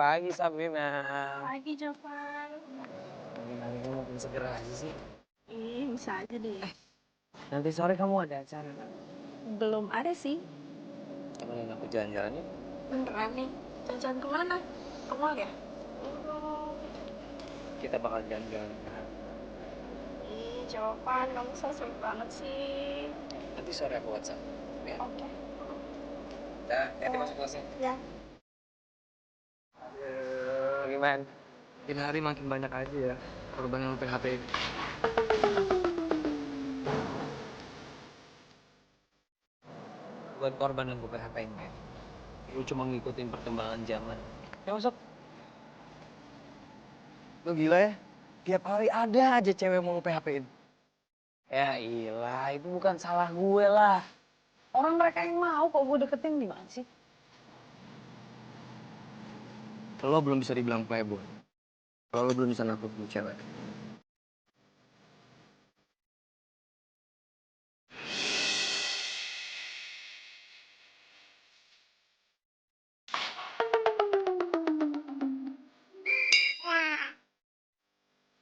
pagi, Sabrina. Pagi, Jovan. Pagi-pagi kamu makin seger aja sih. Bisa aja deh. Nanti sore kamu ada acara kan? Belum ada sih. Temenin aku jalan-jalan yuk. Beneran nih. Jalan-jalan kemana? Ke mall ya? Kita bakal jalan-jalan. Jovan, kamu so sweet banget sih. Nanti sore aku WhatsApp. Ya. Oke. Dah, nanti masuk kelasnya. Ya. Aduh, gimana? Makin hari makin banyak aja ya korban yang PHP ini. Bukan korban yang gue PHP-in, men. Lu cuma ngikutin perkembangan zaman. Ya masuk. Lu gila ya? Tiap hari ada aja cewek mau lu PHP-in. Ya iyalah, itu bukan salah gue lah. Orang mereka yang mau kok gue deketin gimana sih? Lo belum bisa dibilang playboy. Kalau lo belum bisa nakluk lu cewek.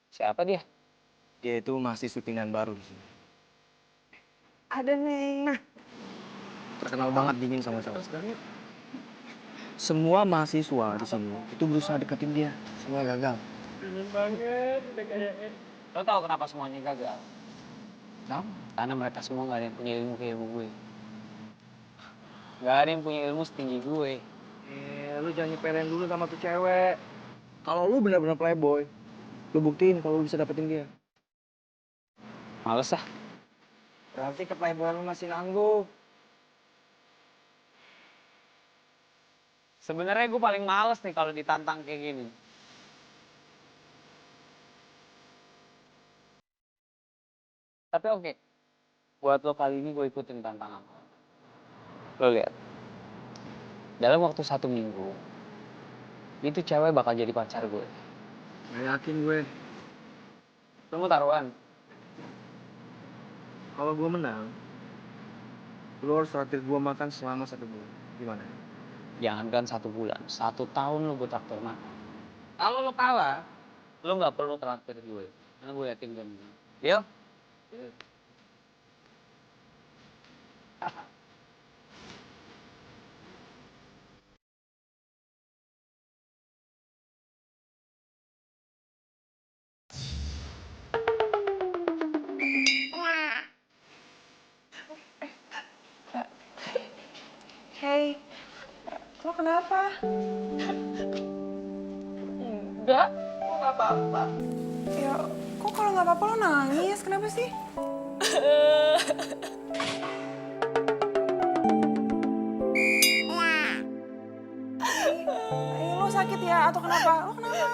Siapa dia? Dia itu masih syutingan baru di sini. Ada nih. Terkenal banget dingin sama cowok. Semua mahasiswa di sini itu berusaha deketin dia. Semua gagal. Dingin banget, udah kayak. Lo tau kenapa semuanya gagal? Kenapa? Karena mereka semua gak ada yang punya ilmu kayak ilmu gue. Gak ada yang punya ilmu setinggi gue. Lu jangan nyepelin dulu sama tuh cewek. Kalau lu benar-benar playboy, lu buktiin kalau lu bisa dapetin dia. Males ah. Berarti ke playboy lu masih nanggup. Sebenarnya gue paling males nih kalau ditantang kayak gini. Tapi oke, buat lo kali ini gue ikutin tantangan. Lo lihat, dalam waktu 1 minggu, itu cewek bakal jadi pacar gue. Gak yakin gue. Lo mau taruhan? Kalau gue menang, lo harus traktir gue makan selama 1 bulan. Gimana? Jangankan 1 bulan, 1 tahun lo gue traktir makan. Kalau lo kalah, lo nggak perlu traktir gue. Karena gue yakin gue menang. Deal? Deal. Hey, lo kenapa? Enggak, lo nggak apa-apa. Ya, kok kalau nggak apa-apa lo nangis? Kenapa sih? Lo sakit ya atau kenapa? Lo kenapa?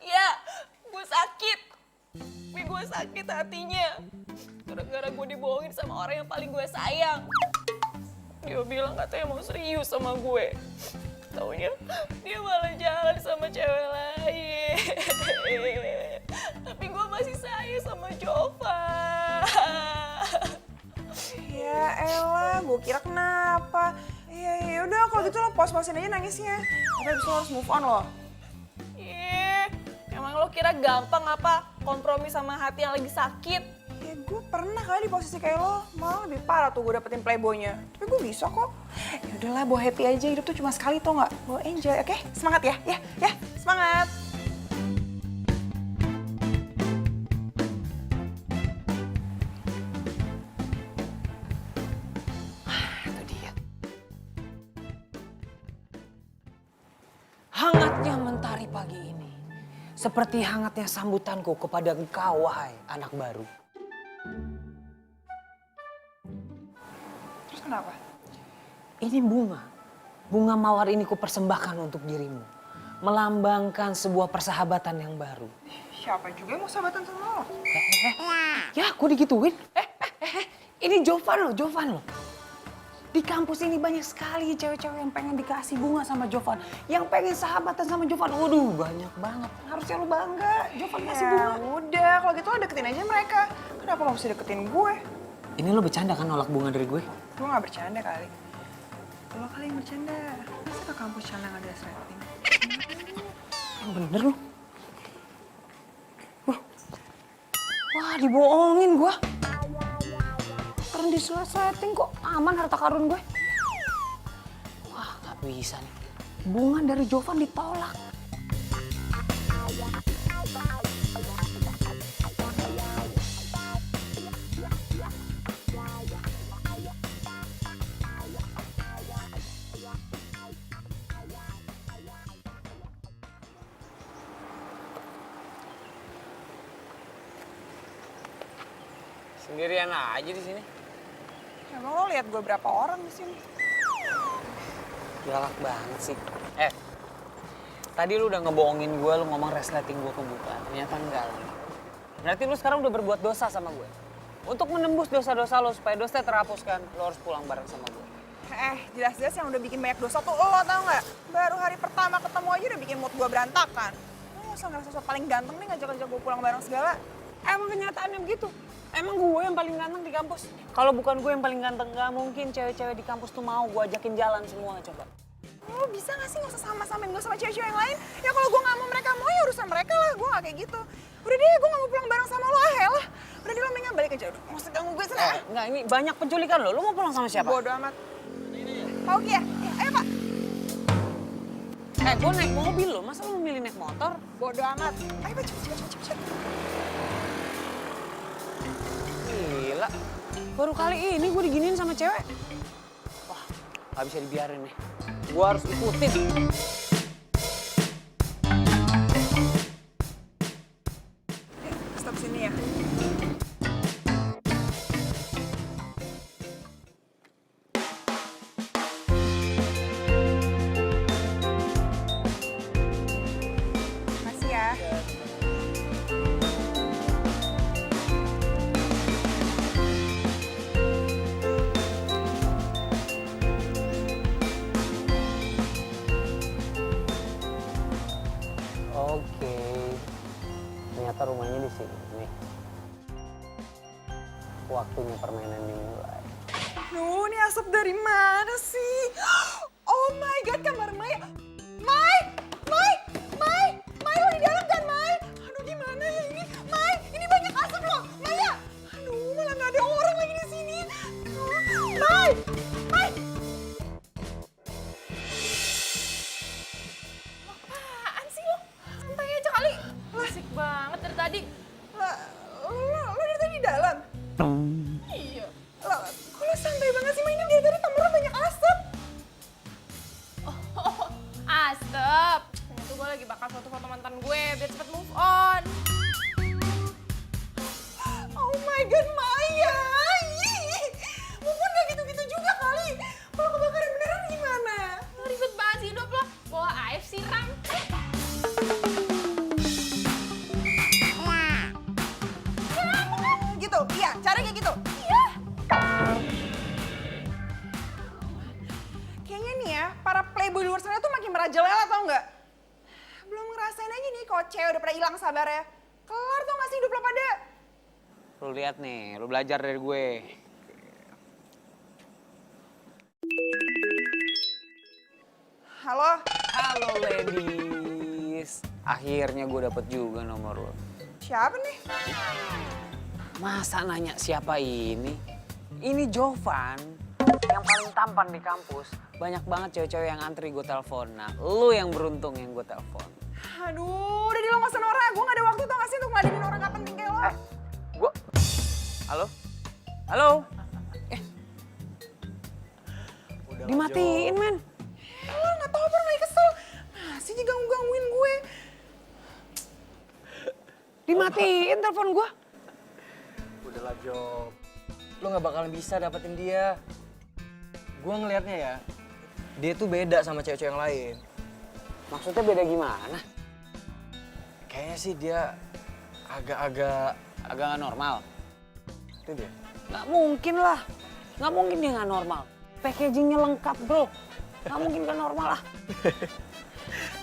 Ya, gue sakit. Gue sakit hatinya. Gara-gara gue dibohongin sama orang yang paling gue sayang. Dia bilang katanya mau serius sama gue. Taunya dia malah jalan sama cewek lain. Tapi gue masih sayang sama Jova. Ya elah, gue kira kenapa? Iya, udah kalau gitu lo pos-posin aja nangisnya. Tapi abis lo harus move on lo. Ih, emang lo kira gampang apa kompromi sama hati yang lagi sakit? Ya gue pernah kali di posisi kayak lo, malah lebih parah tuh gue dapetin playboynya. Tapi gue bisa kok. Ya udahlah, bawa happy aja, hidup tuh cuma sekali tau nggak? Bawa enjoy, oke? Semangat ya, ya, semangat. Itu dia. Hangatnya mentari pagi ini, seperti hangatnya sambutanku kepada engkau, wahai anak baru. Terus kenapa? Ini bunga mawar ini kupersembahkan untuk dirimu. Melambangkan sebuah persahabatan yang baru. Siapa juga yang mau sahabatan sama lo? Ya, aku digituin. Ini Jovan loh. Di kampus ini banyak sekali cewek-cewek yang pengen dikasih bunga sama Jovan. Yang pengen sahabatan sama Jovan. Waduh, banyak banget. Harusnya lu bangga. Jovan kasih bunga. Udah, kalau gitu lo deketin aja mereka. Kenapa lo mesti deketin gue? Ini lo bercanda kan nolak bunga dari gue? Gue gak bercanda kali. Lo kali yang bercanda. ke kampus celana nggak ada resleting. Yang bener lu. Wah, dibohongin gua. Keren diseleting kok aman harta karun gue. Wah, nggak bisa nih. Bunga dari Jovan ditolak. Sendirian aja di sini. Emang lo lihat gue berapa orang di sini? Galak banget sih. Tadi lu udah ngebohongin gue, lu ngomong resleting gue kebuka. Ternyata enggak lah. Berarti lu sekarang udah berbuat dosa sama gue. Untuk menembus dosa-dosa lo supaya dosa terhapuskan, lo harus pulang bareng sama gue. Jelas-jelas yang udah bikin banyak dosa tuh lo tau nggak? Baru hari pertama ketemu aja udah bikin mood gue berantakan. Lo nggak usah ngerasa sok paling ganteng nih ngajak-ngajak gue pulang bareng segala. Emang kenyataannya begitu. Emang gue yang paling ganteng di kampus. Kalau bukan gue yang paling ganteng, nggak mungkin cewek-cewek di kampus tuh mau gue ajakin jalan semua, coba. Lo bisa gak sih nggak usah sama-samain gue sama cewek-cewek yang lain? Ya kalau gue nggak mau mereka mau ya urusan mereka lah. Gue nggak kayak gitu. Udah deh, gue nggak mau pulang bareng sama lo, lah. Udah deh, lo mendingan balik aja. Udah, nggak usah ganggu gue sana. Enggak, ini banyak penculikan lo. Lo mau pulang sama siapa? Bodoh amat. Pak Ugi ya? Ayo Pak. Gue naik mobil lo. Masa lo memilih naik motor? Bodoh amat. Ayo Pak, cepet. Gila. Baru kali ini gue diginiin sama cewek. Wah, gak bisa dibiarin nih. Gue harus ikutin. Stop sini ya. Makasih ya. Oke. Ternyata rumahnya di sini nih. Waktunya permainan dimulai. Duh, ini asap dari mana sih? Oh my God, kamar Mai. Mai, lo di dalam kan, Mai? Aduh, gimana ya ini? Mai, ini banyak asap loh, Maya. Aduh, malah nggak ada orang lagi di sini. Mai. Apaan sih lo? Santai aja kali. Asik banget dari tadi. Lah, lo dari tadi di dalam? Iya. Lah, kok lo santai banget sih, Mai? Ini dari tadi kamar lo banyak asap. Oh, asap. Ternyata gue lagi bakal foto-foto mantan gue biar cepet move on. Oh my God, Maya. Mungkin nggak gitu-gitu juga kali. Kalau kebakaran beneran gimana? Lo ribet banget sih hidup lo. Bawa air siram. Gitu, iya, cara kayak gitu. Iya. Kayaknya nih ya, para playboy luar sana tuh makin merajalela tau nggak? Belum ngerasain aja nih kalau cewek udah pada hilang sabarnya. Kelar tau gak sih hidup lo pada? Lu lihat nih, lu belajar dari gue. Halo? Halo ladies. Akhirnya gue dapet juga nomor lo. Siapa nih? Masa nanya siapa ini? Ini Jovan. Yang paling tampan di kampus. Banyak banget cewek-cewek yang antri gue telepon. Nah, lu yang beruntung yang gue telepon. Aduh, udah di lo gak usah norak. Gue gak ada waktu tau gak sih untuk ngeladenin orang gak penting kayak lo. Gue... Halo? Halo? Dimatiin, men. Lo gak tau apa lagi kesel. Masih aja gangguin gue. Dimatiin telepon gue. Udahlah Job, lo gak bakalan bisa dapetin dia. Gue ngelihatnya ya, dia tuh beda sama cewek-cewek yang lain. Maksudnya beda gimana? Kayaknya sih dia agak-agak... Agak gak normal? Itu dia. Nggak mungkin lah. Nggak mungkin dia nggak normal. Packagingnya lengkap, bro. Nggak mungkin nggak normal lah.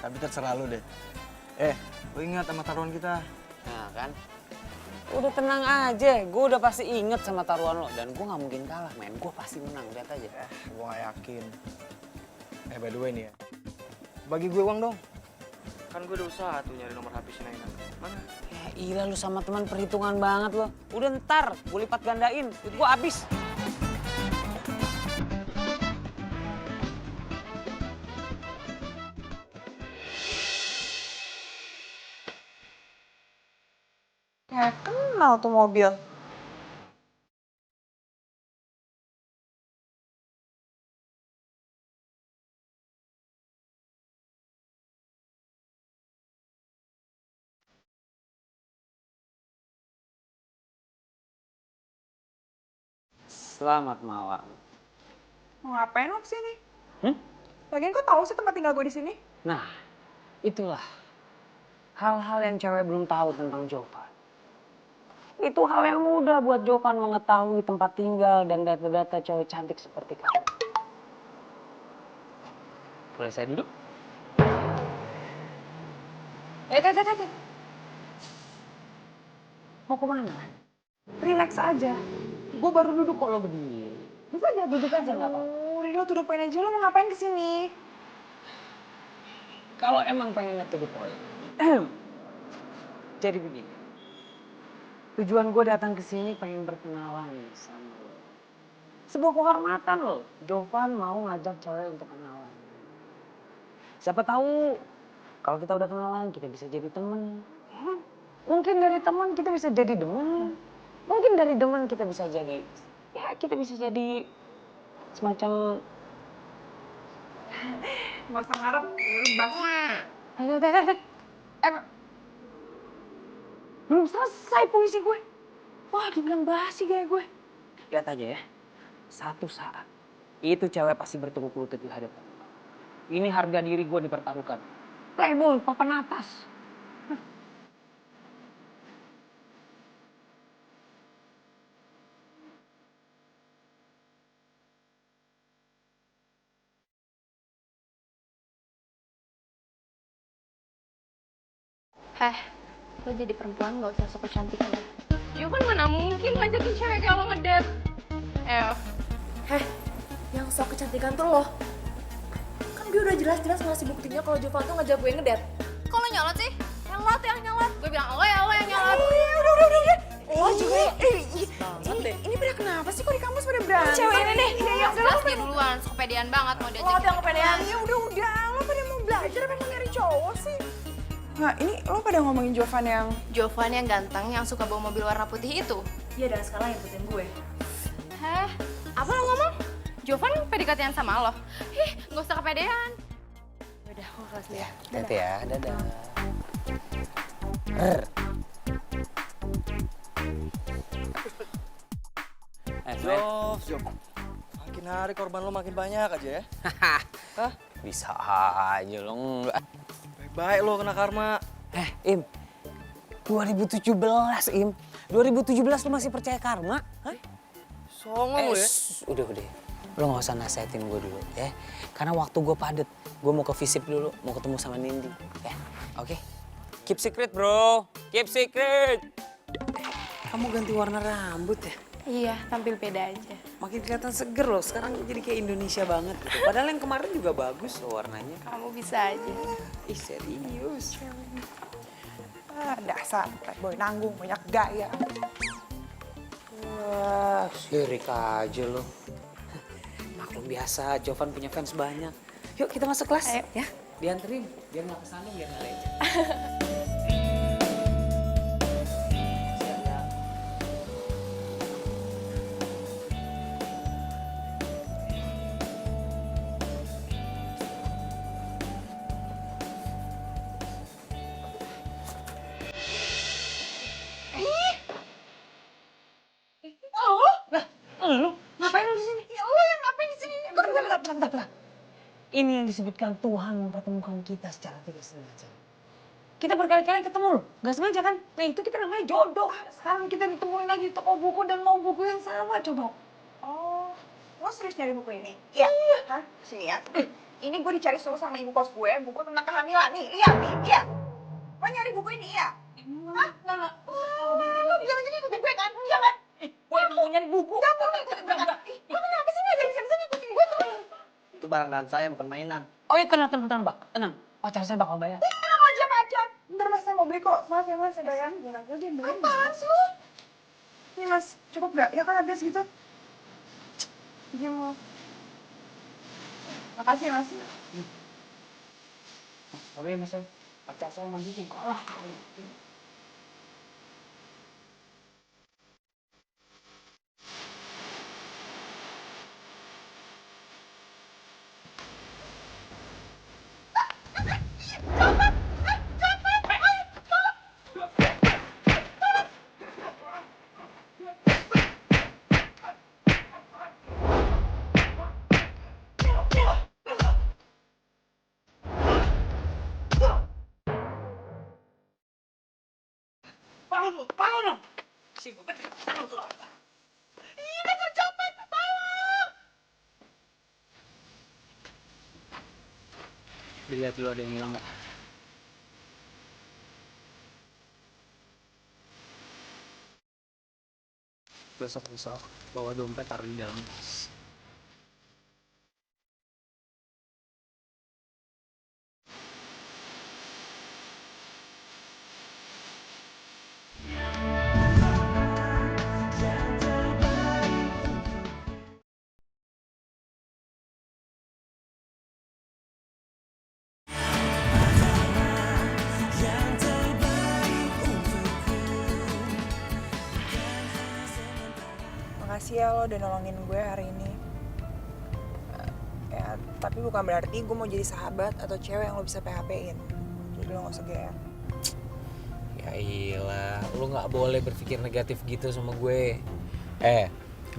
Tapi terserah lo deh. Lo ingat sama taruhan kita. Nah kan? Udah tenang aja, gue udah pasti inget sama taruhan lo. Dan gue gak mungkin kalah, men. Gue pasti menang, lihat aja. Gue gak yakin. By the way nih ya, bagi gue uang dong. Kan gue udah usaha tuh nyari nomor HP si Naina. Mana? Ya ilah lu sama teman perhitungan banget lo. Udah ntar, gue lipat gandain, duit gue habis. Kayak kenal tuh mobil. Selamat malam. Mau ngapain lo kesini? Hmm? Lagian kok tahu sih tempat tinggal gue di sini? Nah, itulah hal-hal yang cewek belum tahu tentang Jovan. Itu hal yang mudah buat Jovan mengetahui tempat tinggal dan data-data cewek cantik seperti kamu. Boleh saya duduk? Mau kemana? Relax aja. Gue baru duduk kok lo berdiri. Bisa aja duduk aja nggak apa-apa. Udah lo tudup aja lo mau ngapain kesini? Kalau emang pengen to the point. Jadi begini. Tujuan gue datang ke sini pengen berkenalan sama lo. Sebuah kehormatan lo. Jovan mau ngajak cewek untuk kenalan. Siapa tahu kalau kita udah kenalan kita bisa jadi temen. Mungkin dari teman kita bisa jadi demen. Mungkin dari demen kita bisa jadi, ya kita bisa jadi semacam. Gak usah ngarep, Belum selesai puisi gue. Wah, dibilang basi kayak gue. Lihat aja ya, satu saat itu cewek pasti bertukuk lutut di hadapan. Ini harga diri gue dipertaruhkan. Playboy, papan atas. Heh, lo jadi perempuan gak usah sok kecantikan ya. Jovan mana mungkin ngajakin cewek kayak lo ngedate. Heh, yang sok kecantikan tuh lo. Kan dia udah jelas-jelas ngasih buktinya kalau Jovan tuh ngajak gue ngedate. Kok lo nyolot sih? Nyolot yang nyolot. Gue bilang lo yang nyolot. udah. Lo juga, ini pada kenapa sih kok di kampus pada berantem? Cewek ini nih. Iya, Jelas dia duluan, sok kepedean banget mau Lo diajak. yang kepedean. Ya udah, lo pada mau belajar apa mau nyari cowok sih? Nah, ini lo pada ngomongin Jovan yang... Jovan yang ganteng yang suka bawa mobil warna putih itu. Iya, dan sekarang yang ikutin gue. Heh, apa lo ngomong? Jovan PDKT-an sama lo? Ih, gak usah kepedean. Udah, gue kelas dulu ya. Hati ya, dadah. Jov. Makin hari korban lo makin banyak aja ya. Hah? Bisa aja lo enggak. Baik-baik lo kena karma. Im, 2017 Im. 2017 lo masih percaya karma? Hah? Songong lo ya. Udah. Lo gak usah nasihatin gue dulu ya. Karena waktu gue padet, gue mau ke visip dulu, mau ketemu sama Nindi. Ya, oke? Keep secret bro, keep secret. Kamu ganti warna rambut ya? Iya, tampil beda aja. Makin kelihatan seger loh, sekarang jadi kayak Indonesia banget. Gitu. Padahal yang kemarin juga bagus loh warnanya. Kamu bisa aja. Ih serius. dasar, boy nanggung, banyak gaya. Wah, sirik aja lo. Maklum biasa, Jovan punya fans banyak. Yuk kita masuk kelas ya. Dianterin, biar nggak kesandung, biar nggak lecet. Siap ya. Lu ngapain lu di sini? Ya lu yang ngapain di sini? Bentar. Ini yang disebutkan Tuhan mempertemukan kita secara tidak sengaja. Kita berkali-kali ketemu loh, nggak sengaja kan? Nah itu kita namanya jodoh. Sekarang kita ditemuin lagi di toko buku dan mau buku yang sama, coba. Oh, lo serius nyari buku ini? Iya. Hah? Sini ya. Ini gue dicari suruh sama ibu kos gue, buku tentang kehamilan nih. Iya, nih, iya. Lo nyari buku ini, iya? Hah? Nggak. Lo bilang aja ikutin gue kan? Iya kan? Gue mau nyari buku. Gak boleh ikutin gue kan? Lo kenapa sih ngajarin siapa-siapa ikutin gue tuh? Itu barang saya, bukan mainan. Oh iya, tenang, Pak. Tenang. Pacar saya bakal bayar. Tenang aja. Bentar mas, saya mau beli kok. Maaf ya mas, saya bayar. Jangan aja dia beli. Apaan sih lu? Ini mas, cukup gak? Ya kan habis gitu. Dia mau. Makasih mas. Oke, Mas. Pacar saya mandiin. Dilihat dulu ada yang hilang nggak? Besok bawa dompet taruh di dalam. Makasih ya lo udah nolongin gue hari ini. Ya, tapi bukan berarti gue mau jadi sahabat atau cewek yang lo bisa PHP-in. Jadi lo gak usah GR. Ya iyalah, lu nggak boleh berpikir negatif gitu sama gue.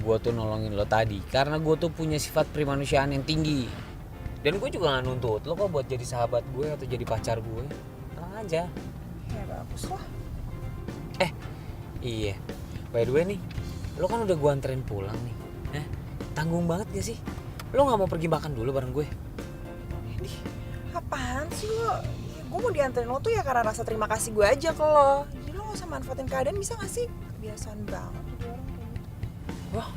Gue tuh nolongin lo tadi karena gue tuh punya sifat primanusiaan yang tinggi. Dan gue juga nggak nuntut lo kok buat jadi sahabat gue atau jadi pacar gue. Tenang aja. Ya bagus lah. Iya, by the way nih, lo kan udah gue anterin pulang nih. Tanggung banget gak sih? Lo nggak mau pergi makan dulu bareng gue? Apaan sih lo? Ya, gue mau dianterin lo tuh ya karena rasa terima kasih gue aja ke lo. Jadi lo gak usah manfaatin keadaan, bisa gak sih? Kebiasaan banget jadi orang kayak gitu. Wah,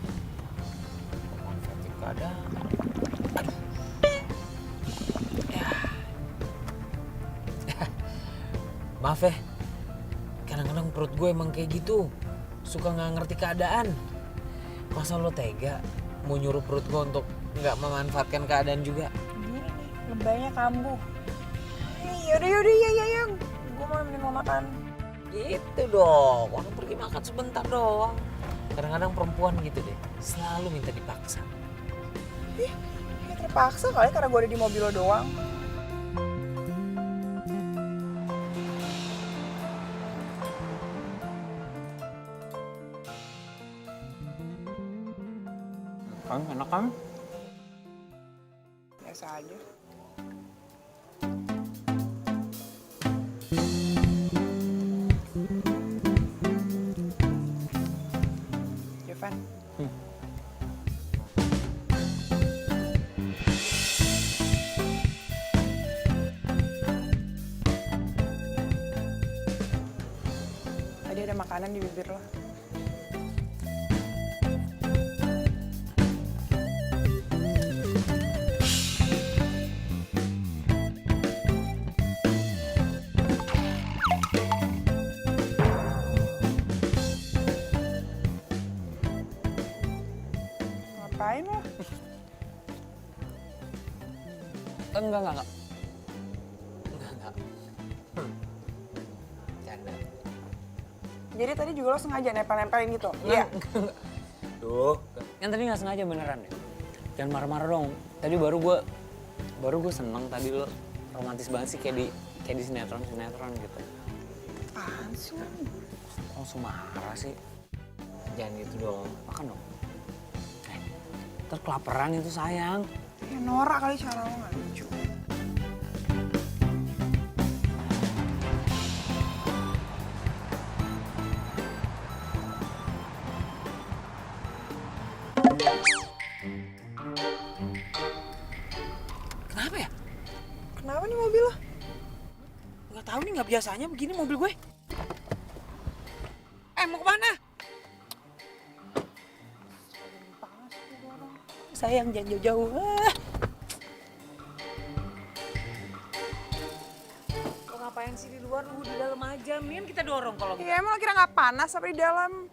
manfaatin keadaan. Aduh. Ya. Maaf ya, kadang-kadang perut gue emang kayak gitu. Suka nggak ngerti keadaan. Masa lo tega mau nyuruh perut gue untuk nggak memanfaatkan keadaan juga? Gini nih, lebaynya kambuh. Yaudah, iya. Gue mau nemenin lo makan. Gitu dong, orang pergi makan sebentar doang. Kadang-kadang perempuan gitu deh, selalu minta dipaksa. Ya terpaksa kali karena gue ada di mobil lo doang. Enak kan? Biasa aja. Jovan. Tadi ada makanan di bibir lo. Ngapain lo? Enggak. Canda. Jadi tadi juga lo sengaja nempel-nempelin gitu? Iya. Tuh, yang tadi nggak sengaja beneran deh. Jangan marah-marah dong. Tadi baru gue seneng tadi lo romantis banget sih kayak di sinetron gitu. Apaan sih lo? Langsung marah sih. Jangan gitu dong, makan dong. Ntar kelaparan itu sayang. Ya norak kali cara lo gak lucu. Kenapa ya? Kenapa nih mobil lo? Nggak tahu nih, nggak biasanya begini mobil gue. Mau kemana? Sayang jangan jauh-jauh. ngapain sih di luar? Lu di dalam aja, Min. Kita dorong kalau gitu. Iya, emang lo kira nggak panas apa di dalam?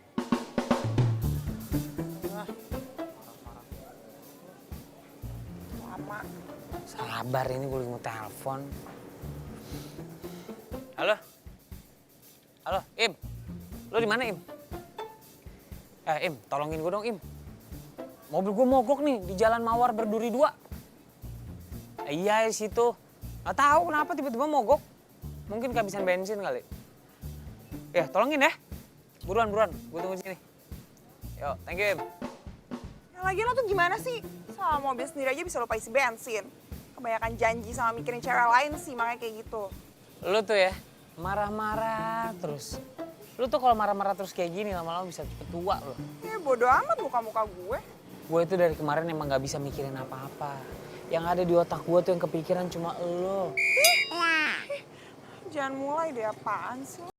Lama. Sabar, ini gue lagi mau telepon. Halo? Halo, Im? Lo di mana, Im? Im, tolongin gue dong, Im. Mobil gue mogok nih di Jalan Mawar Berduri 2. Iya, di situ. Nggak tahu kenapa tiba-tiba mogok. Mungkin kehabisan bensin kali. Ya, tolongin ya. Buruan. Gue tunggu di sini. Yo, thank you, Im. Yang lagi lo tuh gimana sih? Sama mobil sendiri aja bisa lupa isi bensin. Kebanyakan janji sama mikirin cewek lain sih, makanya kayak gitu. Lu tuh ya, marah-marah terus. Lu tuh kalau marah-marah terus kayak gini lama-lama bisa cepet tua loh. Ya bodo amat muka-muka gue. Gue itu dari kemarin emang gak bisa mikirin apa-apa. Yang ada di otak gue tuh yang kepikiran cuma elo. Jangan mulai deh, apaan sih?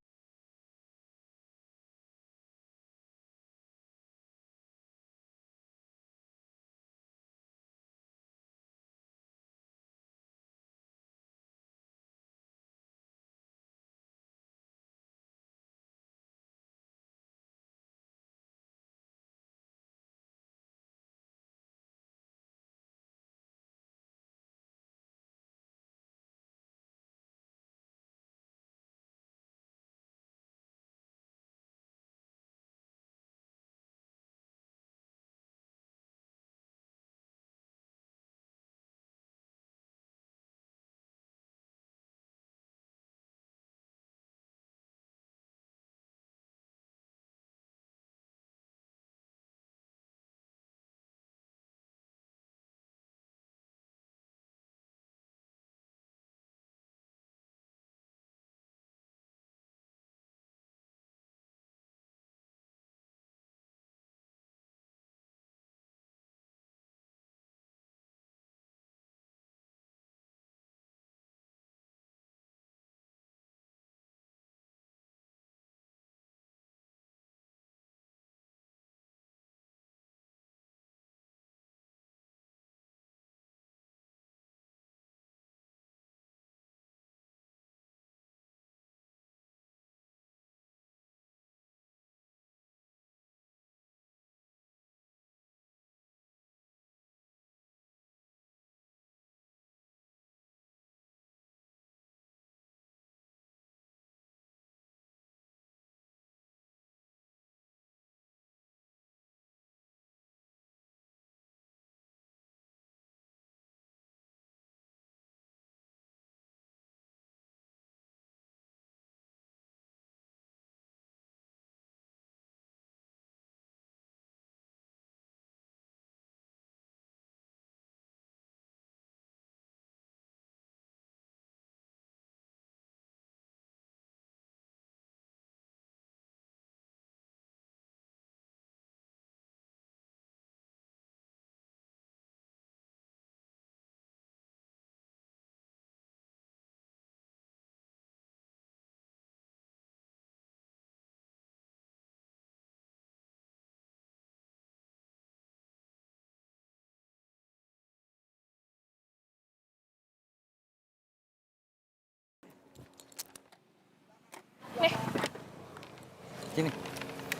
Sini.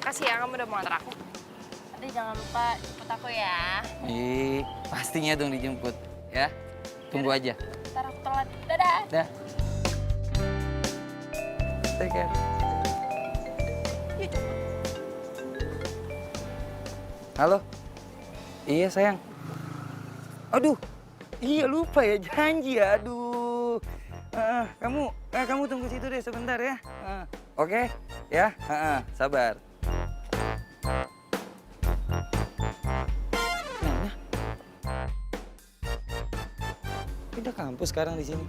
Kasih ya, kamu udah mau antar aku. Nanti jangan lupa jemput aku ya. Pastinya dong dijemput, ya. Tunggu aja. Ntar aku telat. Dadah. Dah. Take care. Halo? Iya sayang. Aduh, iya lupa ya janji ya. Aduh. Kamu tunggu situ deh sebentar ya. Oke, ya. Sabar. Mana? Pindah kampus sekarang di sini.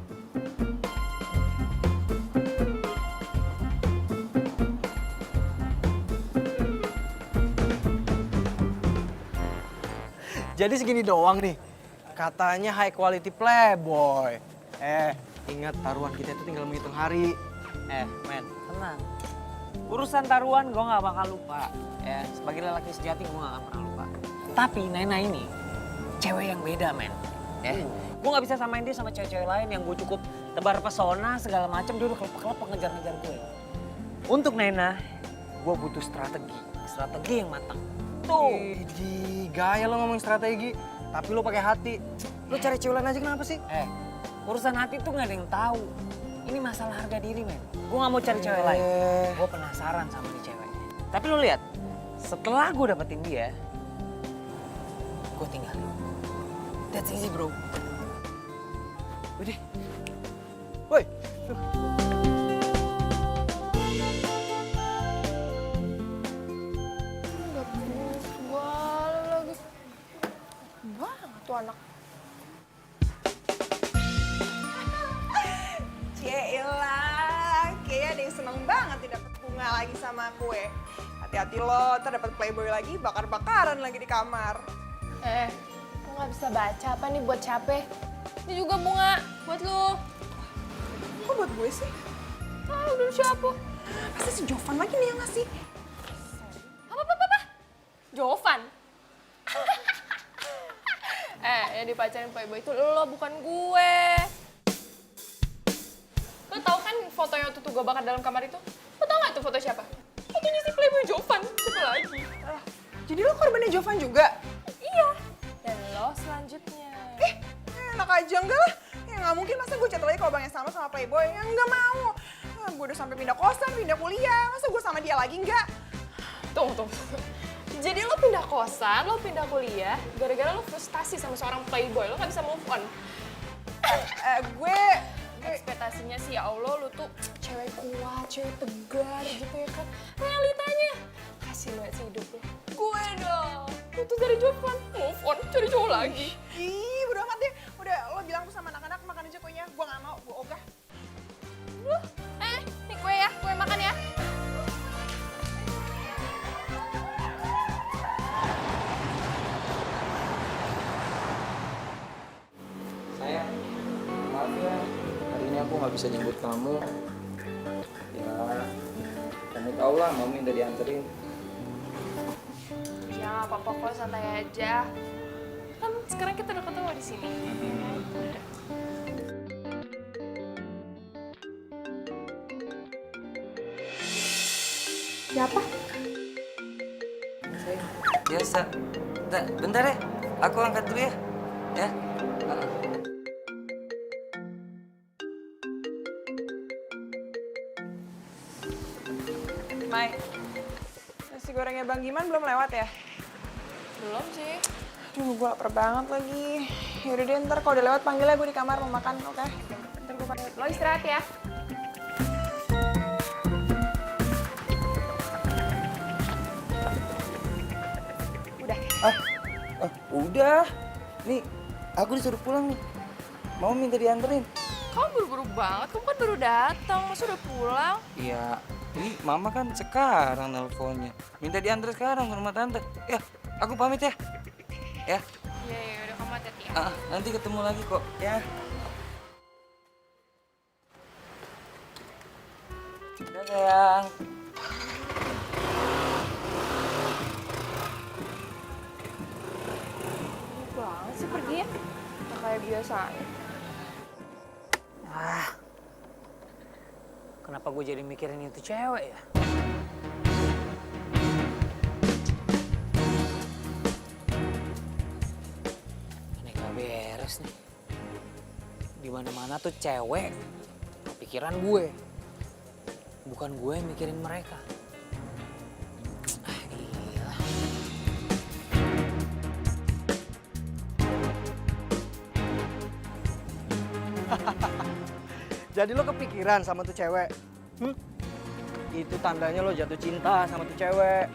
Jadi segini doang nih. Katanya high quality playboy. Ingat taruhan kita itu tinggal menghitung hari. Men, tenang. Urusan taruhan gue gak bakal lupa. Ya, sebagai lelaki sejati gue gak akan pernah lupa. Tapi Naina ini cewek yang beda, men. Gue gak bisa samain dia sama cewek-cewek lain yang gue cukup tebar pesona segala macam, dia udah kelepek-kelepek ngejar-ngejar gue. Untuk Nena, gue butuh strategi yang matang. Tuh. Iji, gaya lo ngomong strategi, tapi lo pakai hati. Lo cari cewek lain aja kenapa sih? Urusan hati tuh nggak ada yang tahu. Ini masalah harga diri, men. Gue nggak mau cari cewek lain. Gue penasaran sama nih cewek. Tapi lo lihat, setelah gue dapetin dia, gue tinggalin. That's easy, bro. Widih. Woi. Gak puas segala lagi. Banget tuh anak. Cielah, kayaknya ada yang seneng banget nih dapet bunga lagi sama kue. Hati-hati lo, ntar dapet playboy lagi, bakar-bakaran lagi di kamar. Lo gak bisa baca apa nih buat capek? Ini juga bunga buat lo. Kok buat gue sih? Ah, udah siapa? Pasti si Jovan lagi nih yang ngasih. Apa? Jovan? Yang dipacarin playboy itu lo, bukan gue. Lo tau kan foto yang tuh gue bakar dalam kamar itu? Lo tau gak tuh foto siapa? Fotonya si playboy Jovan. Siapa lagi? Jadi lo korbannya Jovan juga? Iya. Dan lo selanjutnya. Enak aja enggak lah. Ya nggak mungkin masa gue chat lagi kalau bangnya sama playboy. Yang nggak mau. Gue udah sampai pindah kosan, pindah kuliah. Masa gue sama dia lagi enggak? Tunggu. Jadi lo pindah kosan, lo pindah kuliah, gara-gara lo frustasi sama seorang playboy, lo gak bisa move on. Gue Ekspektasinya sih ya Allah, lo tuh cewek kuat, cewek tegar gitu ya kan. Realitanya, kasih lo hidup lo. Gue dong, putus dari Jovan, move on, cari cowok lagi. ih udah amat deh. Udah lo bilang tuh sama anak-anak makan aja kuenya. Gue nggak mau, gue ogah. Nih kue ya, kue makan ya. Sayang, maaf ya, hari ini aku nggak bisa jemput kamu. Ya, kamu tau lah, mau minta dianterin. Ya nggak apa-apa kok, santai aja. Kan sekarang kita udah ketemu di sini. Siapa? Biasa. Bentar ya, aku angkat dulu ya. Ya. Mai, nasi gorengnya Bang Giman belum lewat ya? Belum sih. Aduh, gue lapar banget lagi. Yaudah deh, ntar kalau udah lewat panggilnya gue di kamar mau makan, oke? Ntar gue panggil. Lo istirahat ya. Udah. Udah. Nih, aku disuruh pulang nih. Mau minta dianterin. Kamu buru-buru banget, kamu kan baru datang, masa udah pulang? Iya, ini mama kan sekarang nelponnya. Minta diantar sekarang ke rumah tante. Ya, aku pamit ya. Ya, Iya, udah kamu hati-hati ya. nanti ketemu lagi kok. Ya. Dadah sayang. Banget sih pergi ya, nggak kayak biasanya. Kenapa gue jadi mikirin itu cewek ya? Ini gak beres nih. Di mana-mana tuh cewek, pikiran gue. Bukan gue yang mikirin mereka. Gila. Jadi lo kepikiran sama tuh cewek? Itu tandanya lo jatuh cinta sama tuh cewek.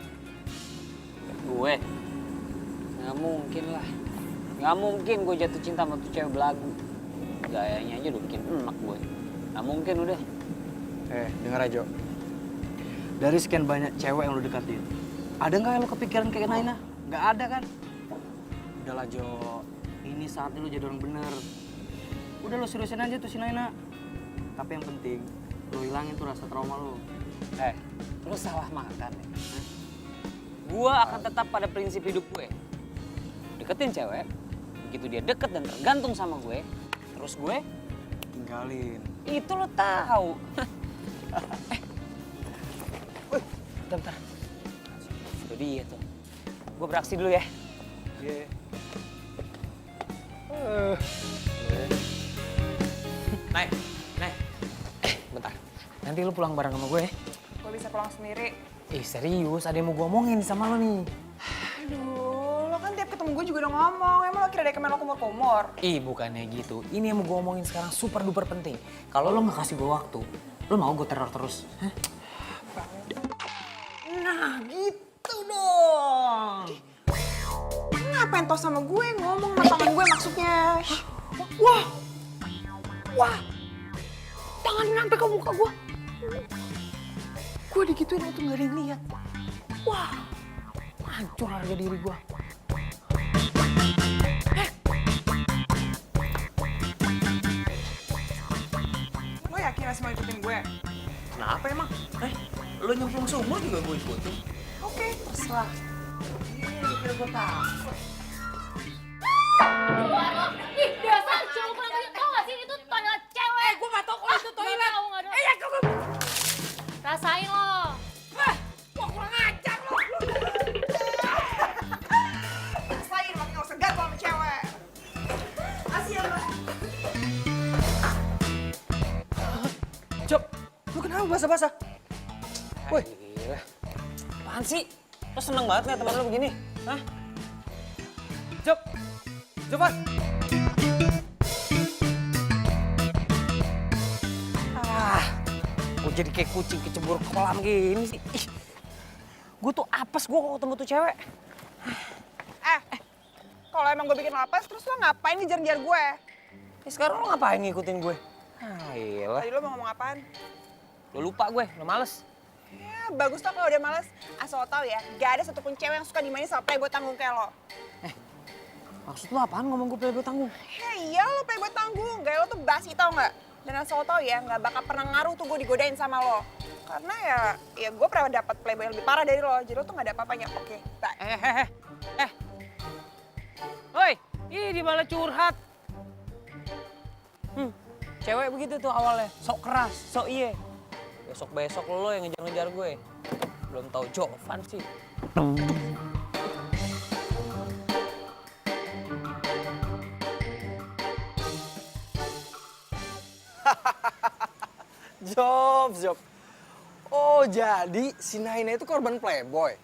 Gue? Nggak mungkin lah. Nggak mungkin gue jatuh cinta sama tuh cewek belagu. Gayanya aja udah bikin enak gue. Nggak mungkin udah. Denger aja. Dari sekian banyak cewek yang lo deketin, ada nggak yang lo kepikiran kayak Naina? Nggak ada kan? Udahlah Jo, ini saatnya lo jadi orang bener. Udah lo seriusin aja tuh si Naina. Tapi yang penting, lo hilangin tuh rasa trauma lo. Lu salah makan ya. Gue akan tetap pada prinsip hidup gue. Deketin cewek, begitu dia deket dan tergantung sama gue, terus gue tinggalin. Itu lo tahu. Wih, bentar. Itu dia tuh. Gue beraksi dulu ya. Iya. Nay. Bentar. Nanti lu pulang bareng sama gue ya. Gue bisa pulang sendiri. Serius, ada yang mau gue omongin sama lo nih. Aduh, lo kan tiap ketemu gue juga udah ngomong. Emang lo kira ada kemen lo kumur-kumur? Bukannya gitu. Ini yang mau gue omongin sekarang super duper penting. Kalau lo nggak kasih gue waktu, lo mau gue teror terus? Hah? Nah, gitu dong. Ngapain tau sama gue ngomong sama tangan gue maksudnya? Wah, tangan nyampe ke muka gue. Gue digituin itu nggak ada yang lihat. Wah, hancur harga diri gue. Lo yakin masih mau ikutin gue? Kenapa emang? Lo nyemplung sumur juga gue ikutin. Oke, terserah. Ih, dasar cowok kurang ajar. Tau gak sih itu toilet cewek? Gue gak tau kalau itu toilet. Gak tau, gak tau. Ya, gue... Rasain lo. Wah, kurang ajar lo. Rasain, makanya gak usah gagal sama cewek. Asih ya, Mbak. Job, lu kenapa basah-basah? Woi, Gila. Apaan sih? Lo seneng banget liat teman lo begini? Hah? Joban. Gue jadi kayak kucing kecebur kolam gini sih. Gue tuh apes gue kalau ketemu tuh cewek. Kalau emang gue bikin lapas, terus lo ngapain ngejar-ngejar gue? Sekarang lo ngapain ngikutin gue? Iyalah. Tadi lo mau ngomong apaan? Lo lupa gue, lo males. Ya, bagus tau kalau udah males. Asal lo tau ya, gak ada satupun cewek yang suka dimainin sama playboy tanggung kayak lo. Maksud lo apaan ngomong gue playboy tanggung? Ya iya lo playboy tanggung, gaya lo tuh basi tau gak? Dan asal lo tau ya, gak bakal pernah ngaruh tuh gue digodain sama lo. Karena ya gue pernah dapet playboy yang lebih parah dari lo, jadi lo tuh gak ada apa-apanya. Oke, bye. Woi, ini malah curhat. Cewek begitu tuh awalnya, sok keras, sok iye. Besok-besok lo yang ngejar-ngejar gue. Belum tahu Jovan sih. Job. Oh, jadi si Naina itu korban playboy.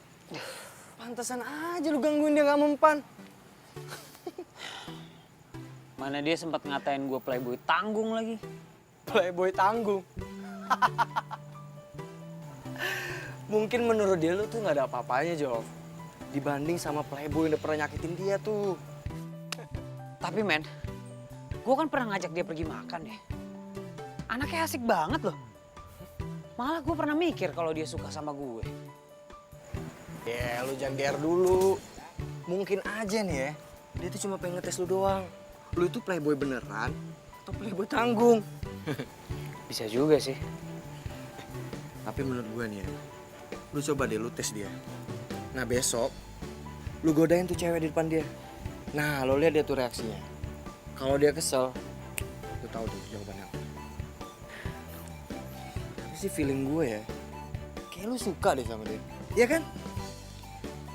Pantesan aja lu gangguin dia gak mempan. Mana dia sempat ngatain gue playboy tanggung lagi. Playboy tanggung. Mungkin menurut dia lu tuh gak ada apa-apanya, Job. Dibanding sama playboy yang udah pernah nyakitin dia tuh. Tapi men, gue kan pernah ngajak dia pergi makan deh. Anaknya asik banget loh. Malah gue pernah mikir kalau dia suka sama gue. Ya, lu jangan GR dulu. Mungkin aja nih ya, dia tuh cuma pengen ngetes lu doang. Lu itu playboy beneran atau playboy tanggung? Bisa juga sih. Tapi menurut gue nih ya, lu coba deh lu tes dia. Nah besok, lu godain tuh cewek di depan dia. Nah, lo lihat dia tuh reaksinya. Kalau dia kesel, lu tahu tuh jawabannya apa. Tapi sih feeling gue ya, kayak lu suka deh sama dia. Iya kan?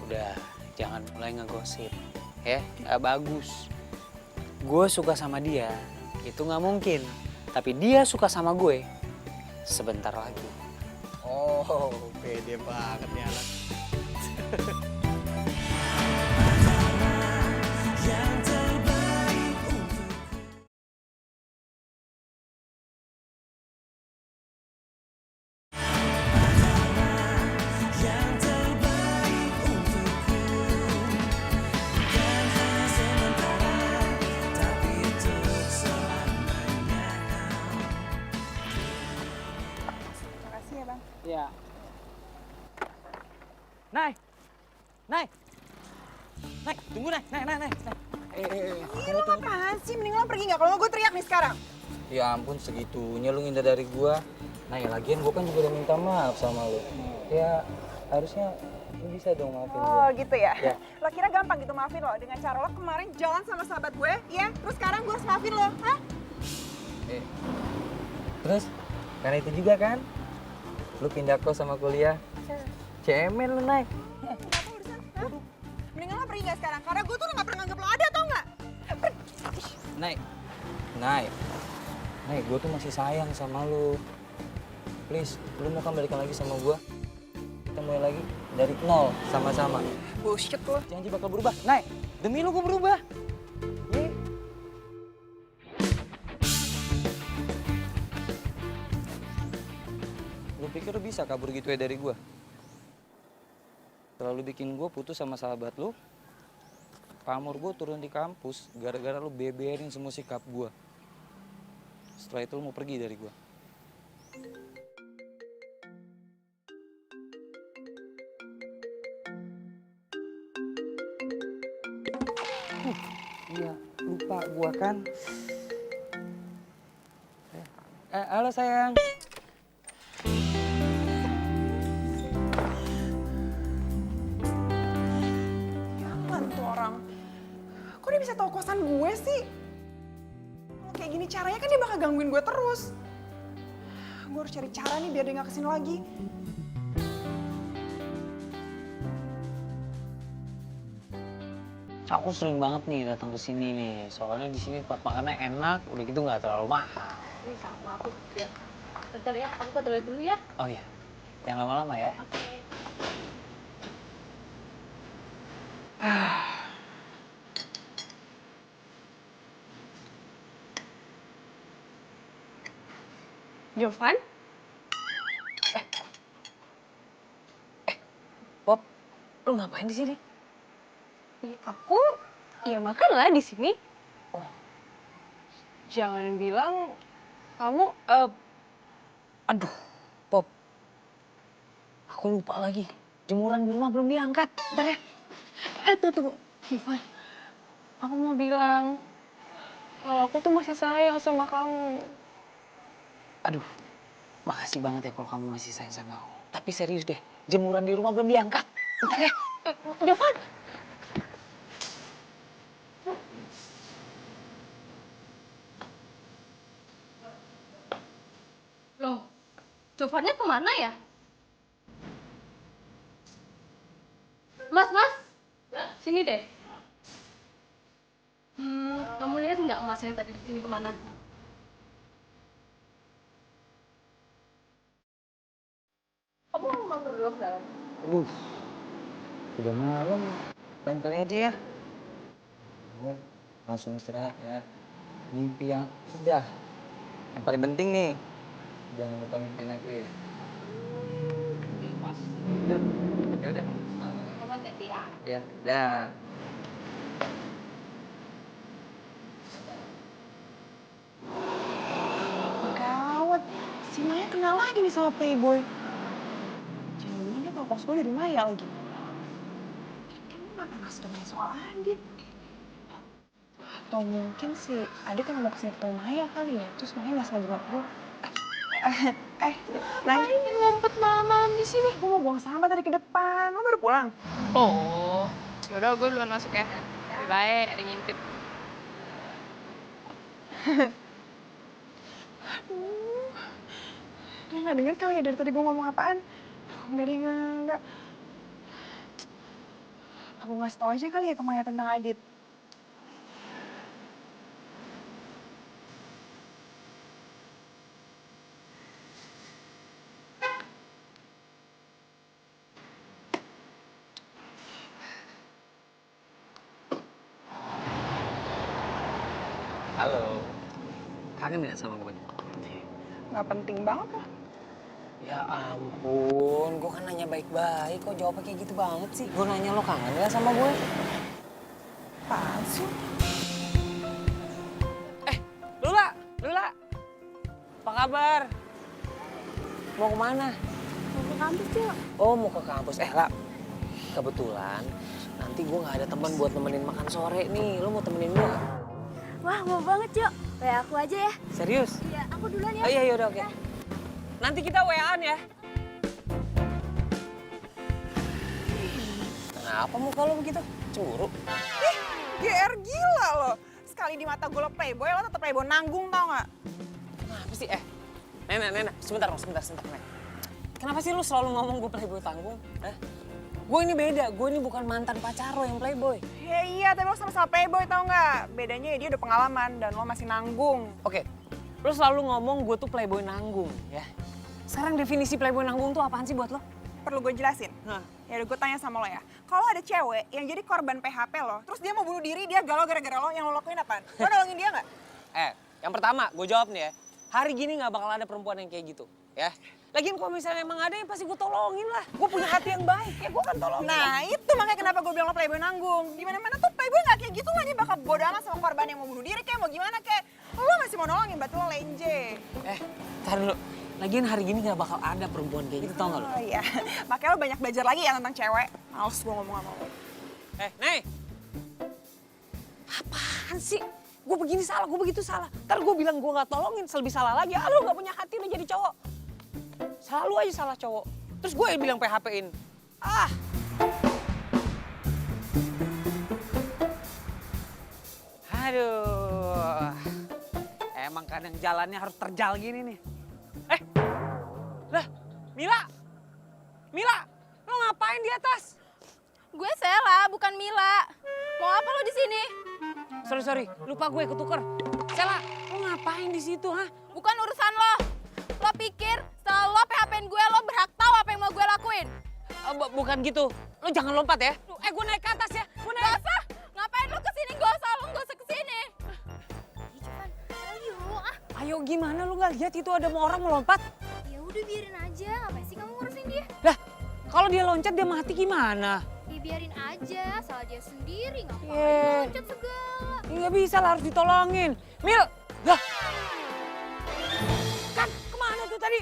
Udah, jangan mulai ngegosip. Ya, gak bagus. Gue suka sama dia, itu gak mungkin. Tapi dia suka sama gue, sebentar lagi. Oh, pede banget nih anak. Makasih ya bang. Ya. Nay, tunggu Nay. Ih, lo apaan sih? Mending lo pergi nggak? Kalau nggak gue teriak nih sekarang. Ya ampun segitunya lu ngindar dari gua. Nah ya lagian gua kan juga udah minta maaf sama lu. Ya harusnya lu bisa dong maafin Oh gua. gitu ya? Ya. Lo kira gampang gitu maafin lo? Dengan cara lo kemarin jalan sama sahabat gue, ya? Terus sekarang gue harus maafin lo, hah? Terus, karena itu juga kan, lu pindah kos sama kuliah. Cemen lu, Nay. Mendingan lo pergi gak sekarang? Karena gue tuh gak pernah nganggep lo ada, tau gak? Nay, gue tuh masih sayang sama lu. Please, lu mau kan balikan lagi sama gue? Kita mulai lagi dari nol, sama-sama. Bullshit lo. Janji bakal berubah. Nay, demi lu gue berubah. Ye. Lu pikir lu bisa kabur gitu ya dari gue? Terlalu bikin gue putus sama sahabat lu. Pamor gue turun di kampus gara-gara lu beberin semua sikap gue. Setelah itu lu mau pergi dari gue. Iya, lupa gue kan. Halo sayang. Jangan tuh orang. Kok dia bisa tahu kosan gue sih? Kalau kayak gini caranya kan dia bakal gangguin gue terus. Gue harus cari cara nih biar dia gak kesini lagi. Aku sering banget nih datang ke sini nih. Soalnya di sini tempat makannya enak, udah gitu nggak terlalu mahal. Ini sama aku ya. Bentar ya, aku ke toilet dulu ya. Oh iya, jangan lama-lama ya. Jovan? Pop, lu ngapain di sini? Aku ya makan lah di sini. Jangan bilang kamu Aduh, Pop. Aku lupa lagi. Jemuran di rumah belum diangkat. Bentar ya. tunggu. Jovan, aku mau bilang kalau aku tuh masih sayang sama kamu. Aduh, makasih banget ya kalau kamu masih sayang sama aku. Tapi serius deh, jemuran di rumah belum diangkat. Bentar ya. Jovan. Loh, Jovannya kemana ya? Mas, sini deh. Kamu lihat nggak mas yang tadi di sini kemana? Kamu mau mampir dulu ke dalam? Aduh, udah malam. Lain kali aja ya. Langsung istirahat ya. Mimpi yang indah. Yang paling penting nih, Jangan lupa mimpiin aku ya. ya udah. Kamu hati-hati ya. Ya, dah. Gawat, si Maya kenal lagi nih sama Playboy. Jangan dia tau kos gue dari Maya lagi. Kan gue gak pernah sedengar soal Adit. Atau mungkin si Adit yang mau kesini ketemu Maya kali ya. Terus Maya gak sengaja ngeliat gue. Nanya. Ngapain ngumpet malam-malam di sini? Gue mau buang sampah tadi ke depan. Lo baru pulang? Oh, yaudah gue duluan masuk ya. Bye, ada ngintip. Dia gak denger kali ya dari tadi gue ngomong apaan. Gak denger, enggak. Aku ngasih tau aja kali ya ke Maya tentang Adit. Halo. Kangen gak sama gue? Gak penting banget lah. Ya ampun, gue kan nanya baik-baik, kok jawabnya kayak gitu banget sih? Gue nanya lo kangen gak sama gue? Apaan sih? Lula, apa kabar? Mau kemana? Mau ke kampus yuk. Oh, mau ke kampus. La, kebetulan nanti gue gak ada teman buat nemenin makan sore nih. Lo mau temenin gue? Wah, mau banget, Cok. WA aku aja ya. Serius? Iya, aku duluan ya. Oh iya, yaudah oke. Nanti kita WA-an ya. Kenapa muka lo begitu? Cemburu? GR gila lo. Sekali di mata gue lo Playboy, lo tetep Playboy nanggung tau gak? sih? Nena, sebentar, Nen. Kenapa sih lu selalu ngomong gue playboy tanggung? Gue ini beda, gue ini bukan mantan pacar lo yang playboy. Ya iya, tapi lo sama-sama playboy tau nggak? Bedanya ya dia udah pengalaman dan lo masih nanggung. Oke, lu selalu ngomong gue tuh playboy nanggung, ya. Sekarang definisi playboy nanggung tuh apaan sih buat lo? Perlu gue jelasin? Hah. Ya udah gue tanya sama lo ya. Kalau ada cewek yang jadi korban PHP lo, terus dia mau bunuh diri, dia galau gara-gara lo, yang lo lakuin apaan? Lo nolongin dia nggak? Yang pertama, gue jawab nih ya. Hari gini gak bakal ada perempuan yang kayak gitu, ya. Lagian kalau misalnya emang ada ya pasti gue tolongin lah. Gue punya hati yang baik, ya gue akan tolongin. Nah itu makanya kenapa gue bilang lo playboy nanggung. Dimana-mana tuh playboy nggak kayak gitu lah, dia bakal bodo amat sama korban yang mau bunuh diri kayak mau gimana kayak. Lo masih mau nolongin, berarti lo lenje. Tar dulu. Lagian hari gini gak bakal ada perempuan kayak gitu, tau gak lo? Oh iya, makanya lo banyak belajar lagi ya tentang cewek. Males gue ngomong sama lo. Nih. Apaan sih? Gue begini salah, gue begitu salah. Ntar gue bilang gue gak tolongin, lebih salah lagi. Ah, lu gak punya hati lu jadi cowok. Selalu aja salah cowok. Terus gue yang bilang PHP-in. Aduh. Emang kadang jalannya harus terjal gini nih. Lah, Mila, lo ngapain di atas? Gue Sela, bukan Mila. Mau apa lo di sini? Sorry, lupa gue ketuker. Sela, lo ngapain di situ, ha? Bukan urusan lo. Lo pikir setelah lo PHP-in gue, lo berhak tahu apa yang mau gue lakuin? Bukan gitu. Lo jangan lompat ya. Gue naik ke atas ya. Gak usah. Ngapain lo kesini? Gak usah, lo gak usah kesini. Ayo, Ayo gimana lo nggak lihat itu ada orang mau lompat? Ya udah biarin aja. Ngapain sih kamu ngurusin dia? Lah, kalau dia loncat dia mati gimana? Ya biarin aja, salah dia sendiri. Ngapain Yeah. loncat segala? Nggak bisa lah, harus ditolongin. Mil, lah. Kan kemana tuh tadi?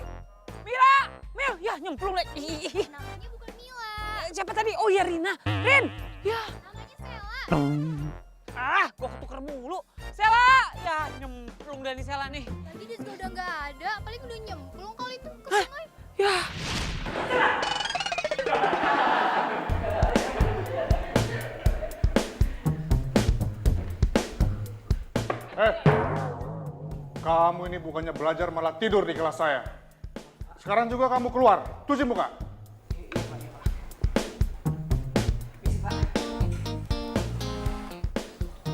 Mil, ya nyemplung lagi. Namanya bukan Mila. Siapa tadi? Oh ya Rina. Rin, ya. Namanya Sela. Gua ketuker mulu. Sela, ya nyemplung dari Sela nih. Tadi dia juga udah nggak ada. Paling udah nyemplung kali itu ke sungai. Ya. Kamu ini bukannya belajar malah tidur di kelas saya. Sekarang juga kamu keluar, cuci muka.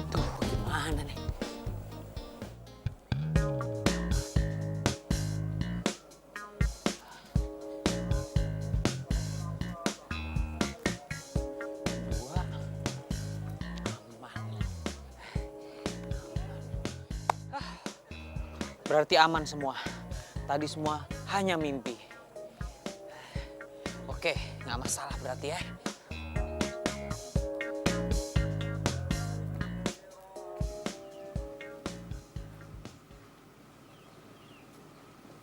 Tuh, gimana nih? Berarti aman semua. Tadi semua hanya mimpi. Oke, nggak masalah berarti ya.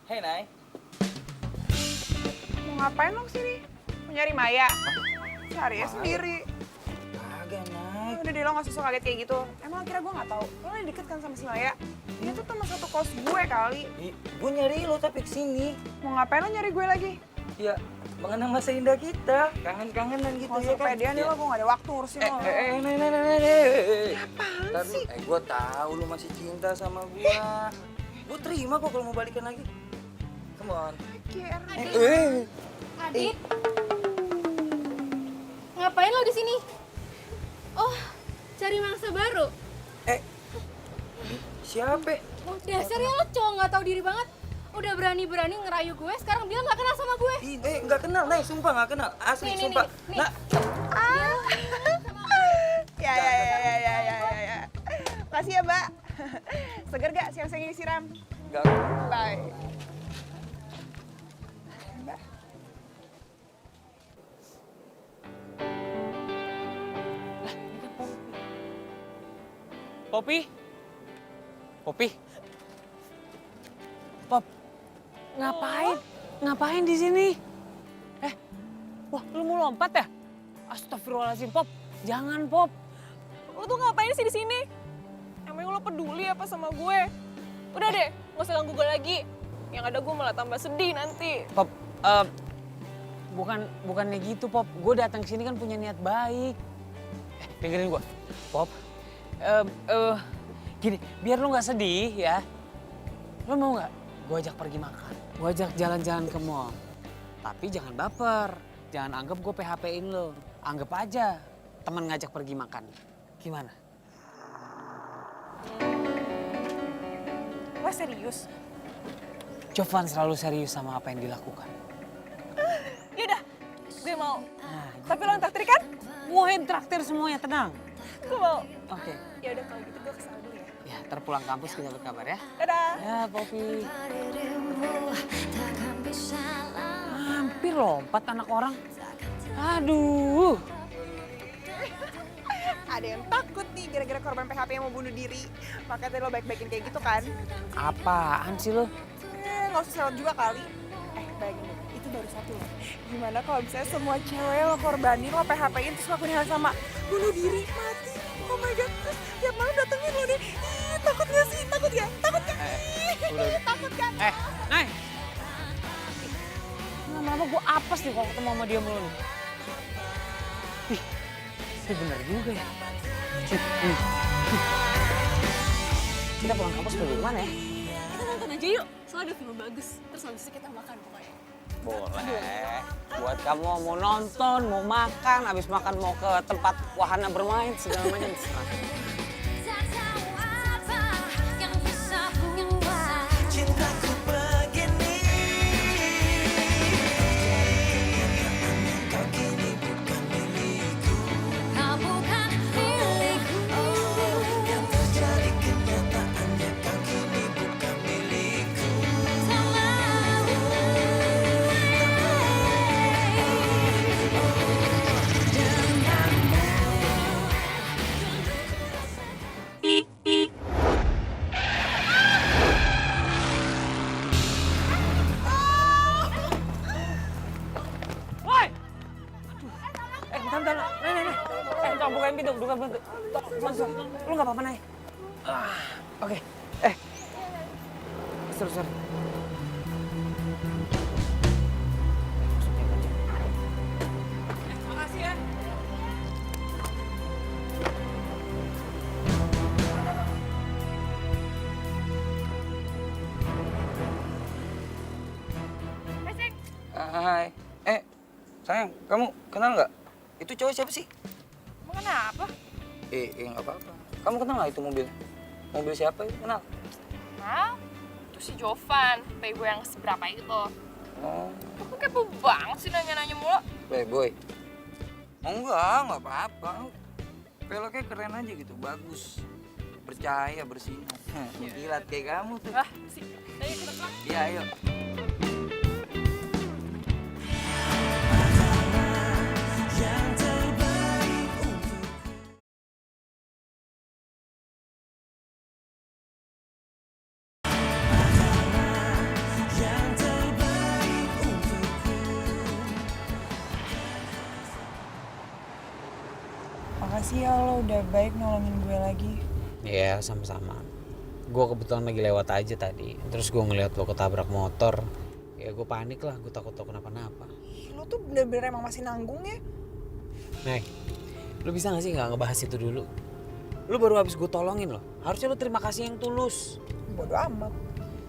Hei, Nay. Mau ngapain lo kesini? Mau nyari Maya? Cari ya sendiri. Kagak, Nay. Udah deh lo gak susah kaget kayak gitu. Emang akhirnya gue gak tahu. Lo lagi deket kan sama si Maya? Dia tuh teman satu kos gue kali. Gue nyari lo tapi kesini. Mau ngapain lo nyari gue lagi? Ya, mengenang masa indah kita. Kangen-kangenan gitu Gak ya usah kan. pedean nih lo, gue gak ada waktu ngurusin lo. Nay. Apaan sih? Gue tahu lu masih cinta sama gue. Gue terima kok kalau mau balikan lagi. Come on. Adit. Ngapain lo di sini? Oh, cari mangsa baru. Siapa? Oh, dasarnya lo cowok nggak tahu diri banget. Udah berani-berani ngerayu gue, sekarang bilang nggak kenal sama gue. Nggak kenal, Nay. Sumpah nggak kenal. Asli, Nih. sumpah. Nih. Nah, Ya. Makasih ya, Mbak. Seger gak siang-siang ini siram? nggak. Bye. Popi. Pop, ngapain di sini? Wah, lu mau lompat ya? Astagfirullahaladzim, Pop. Jangan, Pop. Lo tuh ngapain sih di sini? Emang lo peduli apa sama gue? Udah deh, gak usah ganggu gue lagi. Yang ada gue malah tambah sedih nanti. Pop, bukannya gitu, Pop. Gue datang ke sini kan punya niat baik. Dengerin gue. Pop, gini, biar lo nggak sedih ya. Lo mau nggak Gue ajak pergi makan. Gue ajak jalan-jalan ke mall. Tapi jangan baper. Jangan anggap gue PHP-in lo. Anggap aja teman ngajak pergi makan. Gimana? Wah serius? Jovan selalu serius sama apa yang dilakukan. Yaudah, gue mau. Nah, Tapi lo yang traktir kan? gue yang traktir semuanya, tenang. Gue mau. Oke. Yaudah kalau gitu gue kesana dulu ya. Ya, terpulang kampus kita berkabar ya. Dadah. Ya, Popi. Hampir lompat anak orang. Aduh. Ada yang takut nih gara-gara korban PHP yang mau bunuh diri. Makanya tadi lo baik-baikin kayak gitu kan? Apaan sih lo? Nggak usah serot juga kali. Bayangin deh, itu baru satu loh. Gimana kalau misalnya semua cewek lo korbanin, lo PHP-in terus lakuin hal sama. Bunuh diri, mati. Oh my God, terus tiap malam datengin lo deh. Ih, takut gak sih? Takut gak? Takut gak? Ih, takut kan? Nay. Lama-lama gue apes nih kalau ketemu sama dia mulu nih. Ih, ini bener juga ya. Kita pulang kampus pergi kemana ya? Kita nonton aja yuk, soalnya ada film bagus. Terus habis itu kita makan pokoknya. Boleh. Buat kamu mau nonton, mau makan, habis makan mau ke tempat wahana bermain, segala macam terserah. Bentar. Nih. Tolong bukain pintu, buka pintu. Masuk. Lu nggak apa-apa, Nay. Oke. Sorry. Makasih ya. Hai. Sayang, kamu kenal nggak? Itu cowok siapa sih? Emang kenapa? Nggak apa-apa. Kamu kenal nggak itu mobil? Mobil siapa itu? Kenal? Nah, itu si Jovan, playboy yang seberapa itu. Oh, Kok kepo banget sih nanya-nanya mulu? playboy. Oh nggak apa-apa. Peloknya keren aja gitu, bagus. Percaya, bersinar. Mengkilat kayak kamu tuh. Ah, sih. Ayo kita pulang. Iya, ayo. Makasih ya lo udah baik nolongin gue lagi. Iya, sama-sama. Gue kebetulan lagi lewat aja tadi. Terus gue ngeliat lo ketabrak motor. Ya gue panik lah, gue takut lo kenapa-napa. Lo tuh bener-bener emang masih nanggung ya? Nih, lo bisa gak sih gak ngebahas itu dulu? Lo baru habis gue tolongin lo. Harusnya lo terima kasih yang tulus. Bodoh amat.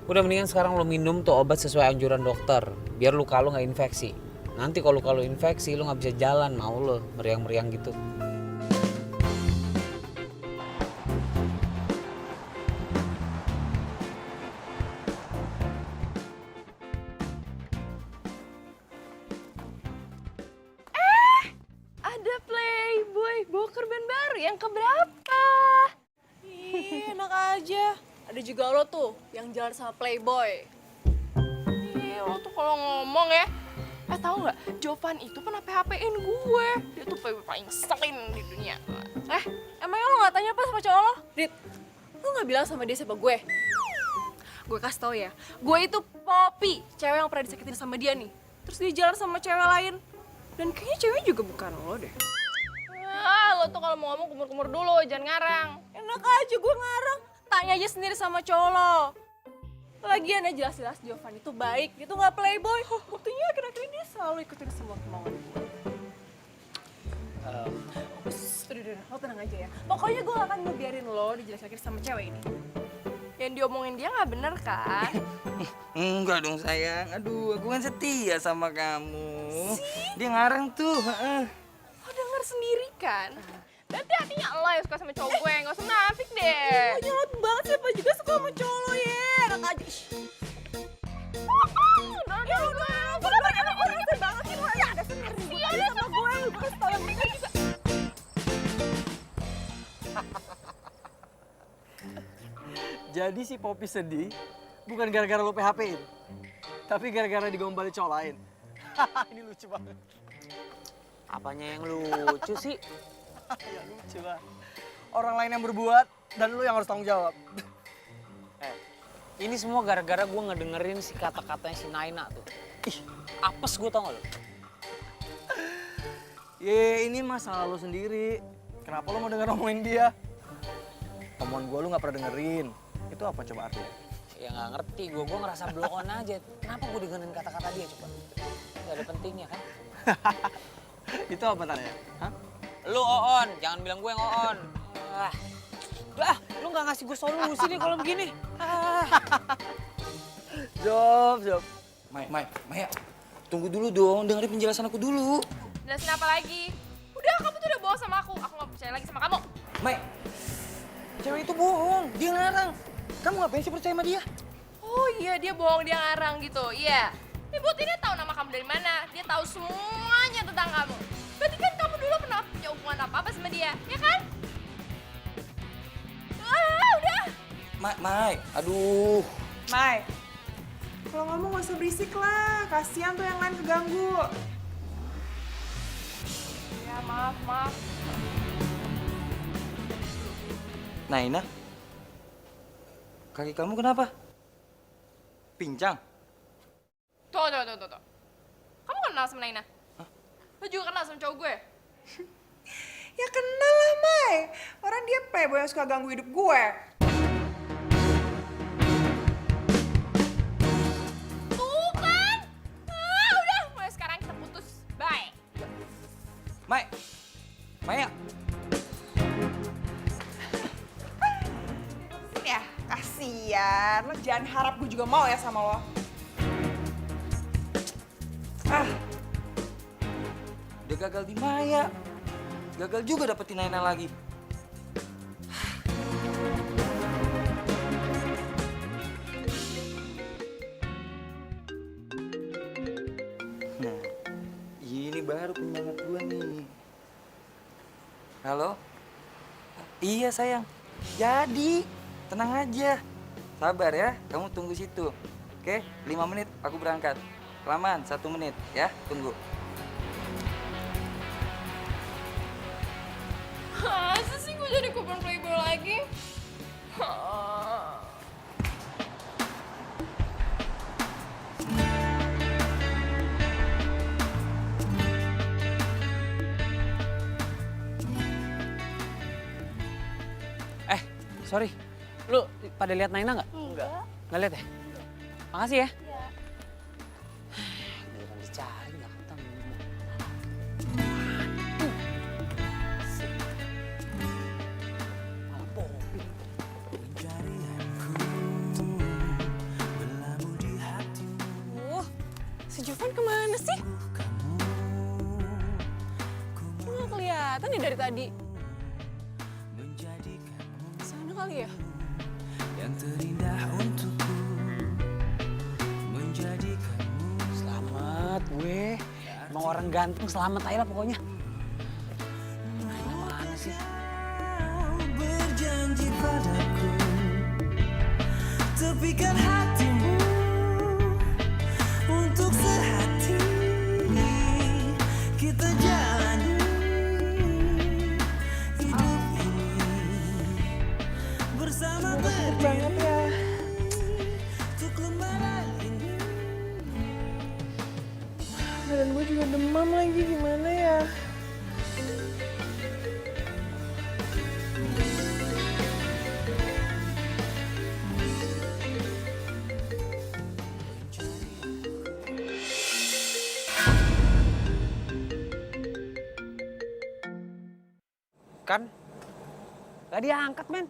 Udah mendingan sekarang lo minum tuh obat sesuai anjuran dokter. Biar luka lo gak infeksi. Nanti kalau luka lo infeksi lo gak bisa jalan, mau lo meriang-meriang gitu. Ada playboy, bawa korban baru yang keberapa? Ih, enak aja. Ada juga lo tuh yang jalan sama playboy. Ih, lo tuh kalau ngomong ya. Tahu nggak? Jovan itu pernah PHP-in gue. Dia tuh playboy paling ngeselin di dunia. Emangnya lo nggak tanya apa sama cowok lo? Dit, lo nggak bilang sama dia siapa gue? Gue kasih tau ya, gue itu Poppy, cewek yang pernah disakitin sama dia nih. Terus dia jalan sama cewek lain. Dan kayaknya cewek juga bukan lo deh. Lo tuh kalau mau ngomong kumur-kumur dulu, jangan ngarang. Enak aja gue ngarang. Tanya aja sendiri sama cowok lo. Lagian ya jelas-jelas Jovan itu baik, dia tuh gak playboy. Buktinya akhir-akhir ini dia selalu ikutin semua kemauan gue. Udah, lo tenang aja ya. Pokoknya gue gak akan ngebiarin lo dijelek-jelekin sama cewek ini. Yang diomongin dia nggak bener kan? Enggak dong sayang. Aduh, aku kan setia sama kamu. Dia ngarang tuh. heeh. Lo denger sendiri kan? Berarti hatinya lo yang suka sama cowok gue, nggak usah nafik deh. Lo nyolot banget siapa juga suka sama cowok lo ya. Enak aja. Udah. Gue gak banyak banget sih lo. Ya, dasar ribut aja sama gue. Gue kasih tau yang bener juga. Jadi si Poppy sedih bukan gara-gara lo PHP-in, tapi gara-gara digombalin cowok lain. Ini lucu banget. Apanya yang lucu sih? Ya lucu lah. Orang lain yang berbuat dan lo yang harus tanggung jawab. Ini semua gara-gara gue ngedengerin si kata-katanya si Naina tuh. Ih, apes gue tau gak lo? Ye, ini masalah lo sendiri. Kenapa lo mau denger ngomongin dia? Omongan gue lo gak pernah dengerin. Itu apa coba artinya? Ya nggak ngerti, gue ngerasa blow on aja. Kenapa gue dengerin kata-kata dia coba? Gak ada pentingnya kan? Itu apa tanya? Hah? Lu on, jangan bilang gue yang on. Udah, lu nggak ngasih gue solusi nih kalau begini. Job. Maya, tunggu dulu dong, dengerin penjelasan aku dulu. Jelasin apa lagi? Udah, kamu tuh udah bohong sama aku. Aku nggak percaya lagi sama kamu. Mai, cewek itu bohong, dia ngarang. Kamu ngapain sih percaya sama dia? Oh iya, dia bohong, dia ngarang gitu. Iya. Ini bukti dia tahu nama kamu dari mana. Dia tahu semuanya tentang kamu. Berarti kan kamu dulu pernah punya hubungan apa-apa sama dia, ya kan? Udah. Mai, aduh. Mai, kalau ngomong gak usah berisik lah. Kasian tuh yang lain keganggu. Ya, maaf. Naina, kaki kamu kenapa? Pincang? Tuh. Kamu kenal sama Naina? Lo juga kenal sama cowok gue? Ya kenal lah, Mai. Orang dia playboy yang suka ganggu hidup gue. Tuh kan? Udah. Mulai sekarang kita putus. Bye. Maya, Ya, kasian. Lo jangan harap gue juga mau ya sama lo. udah gagal di Maya. Gagal juga dapetin Naina lagi. Nah, ini baru penyemangat gua nih. Halo? Iya sayang, jadi tenang aja. Sabar ya, kamu tunggu situ. Oke, 5 menit aku berangkat. Kelamaan, 1 menit ya, tunggu. Masa sih gue jadi kupon playboy lagi? Sorry, lu pada lihat Naina nggak? Enggak. Nggak lihat ya? Makasih ya. Iya. Giliran dicari nggak ketemu. Malah Poppy. Si Jovan kemana sih? Kok nggak kelihatan ya dari tadi? Sana kali ya? Selamat gue. Emang orang ganteng selamat aja lah pokoknya. Naina mana sih? Berjanji padaku, tepikan hatimu untuk sehati kita jalani hidup ini bersama banget ya. Untuk lembaran ini. Badan gue juga demam lagi, gimana ya? Kan? Gak diangkat, men.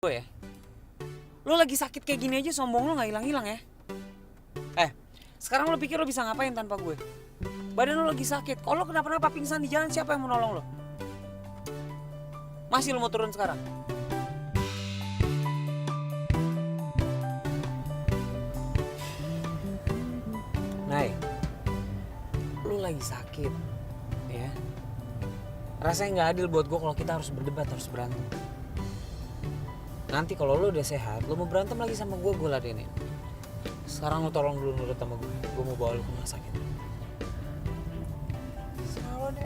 gue ya. Lo lagi sakit kayak gini aja sombong lo gak hilang-hilang ya. Sekarang lo pikir lo bisa ngapain tanpa gue? Badan lo lagi sakit. Kalau lo kenapa-napa pingsan di jalan, siapa yang mau nolong lo? Masih lo mau turun sekarang? Nay, lo lagi sakit, ya. Rasanya nggak adil buat gue kalau kita harus berdebat, harus berantem. Nanti kalau lo udah sehat, lo mau berantem lagi sama gue ladenin. Sekarang lo tolong dulu nurut sama gue mau bawa lo ke rumah sakit. Salah deh.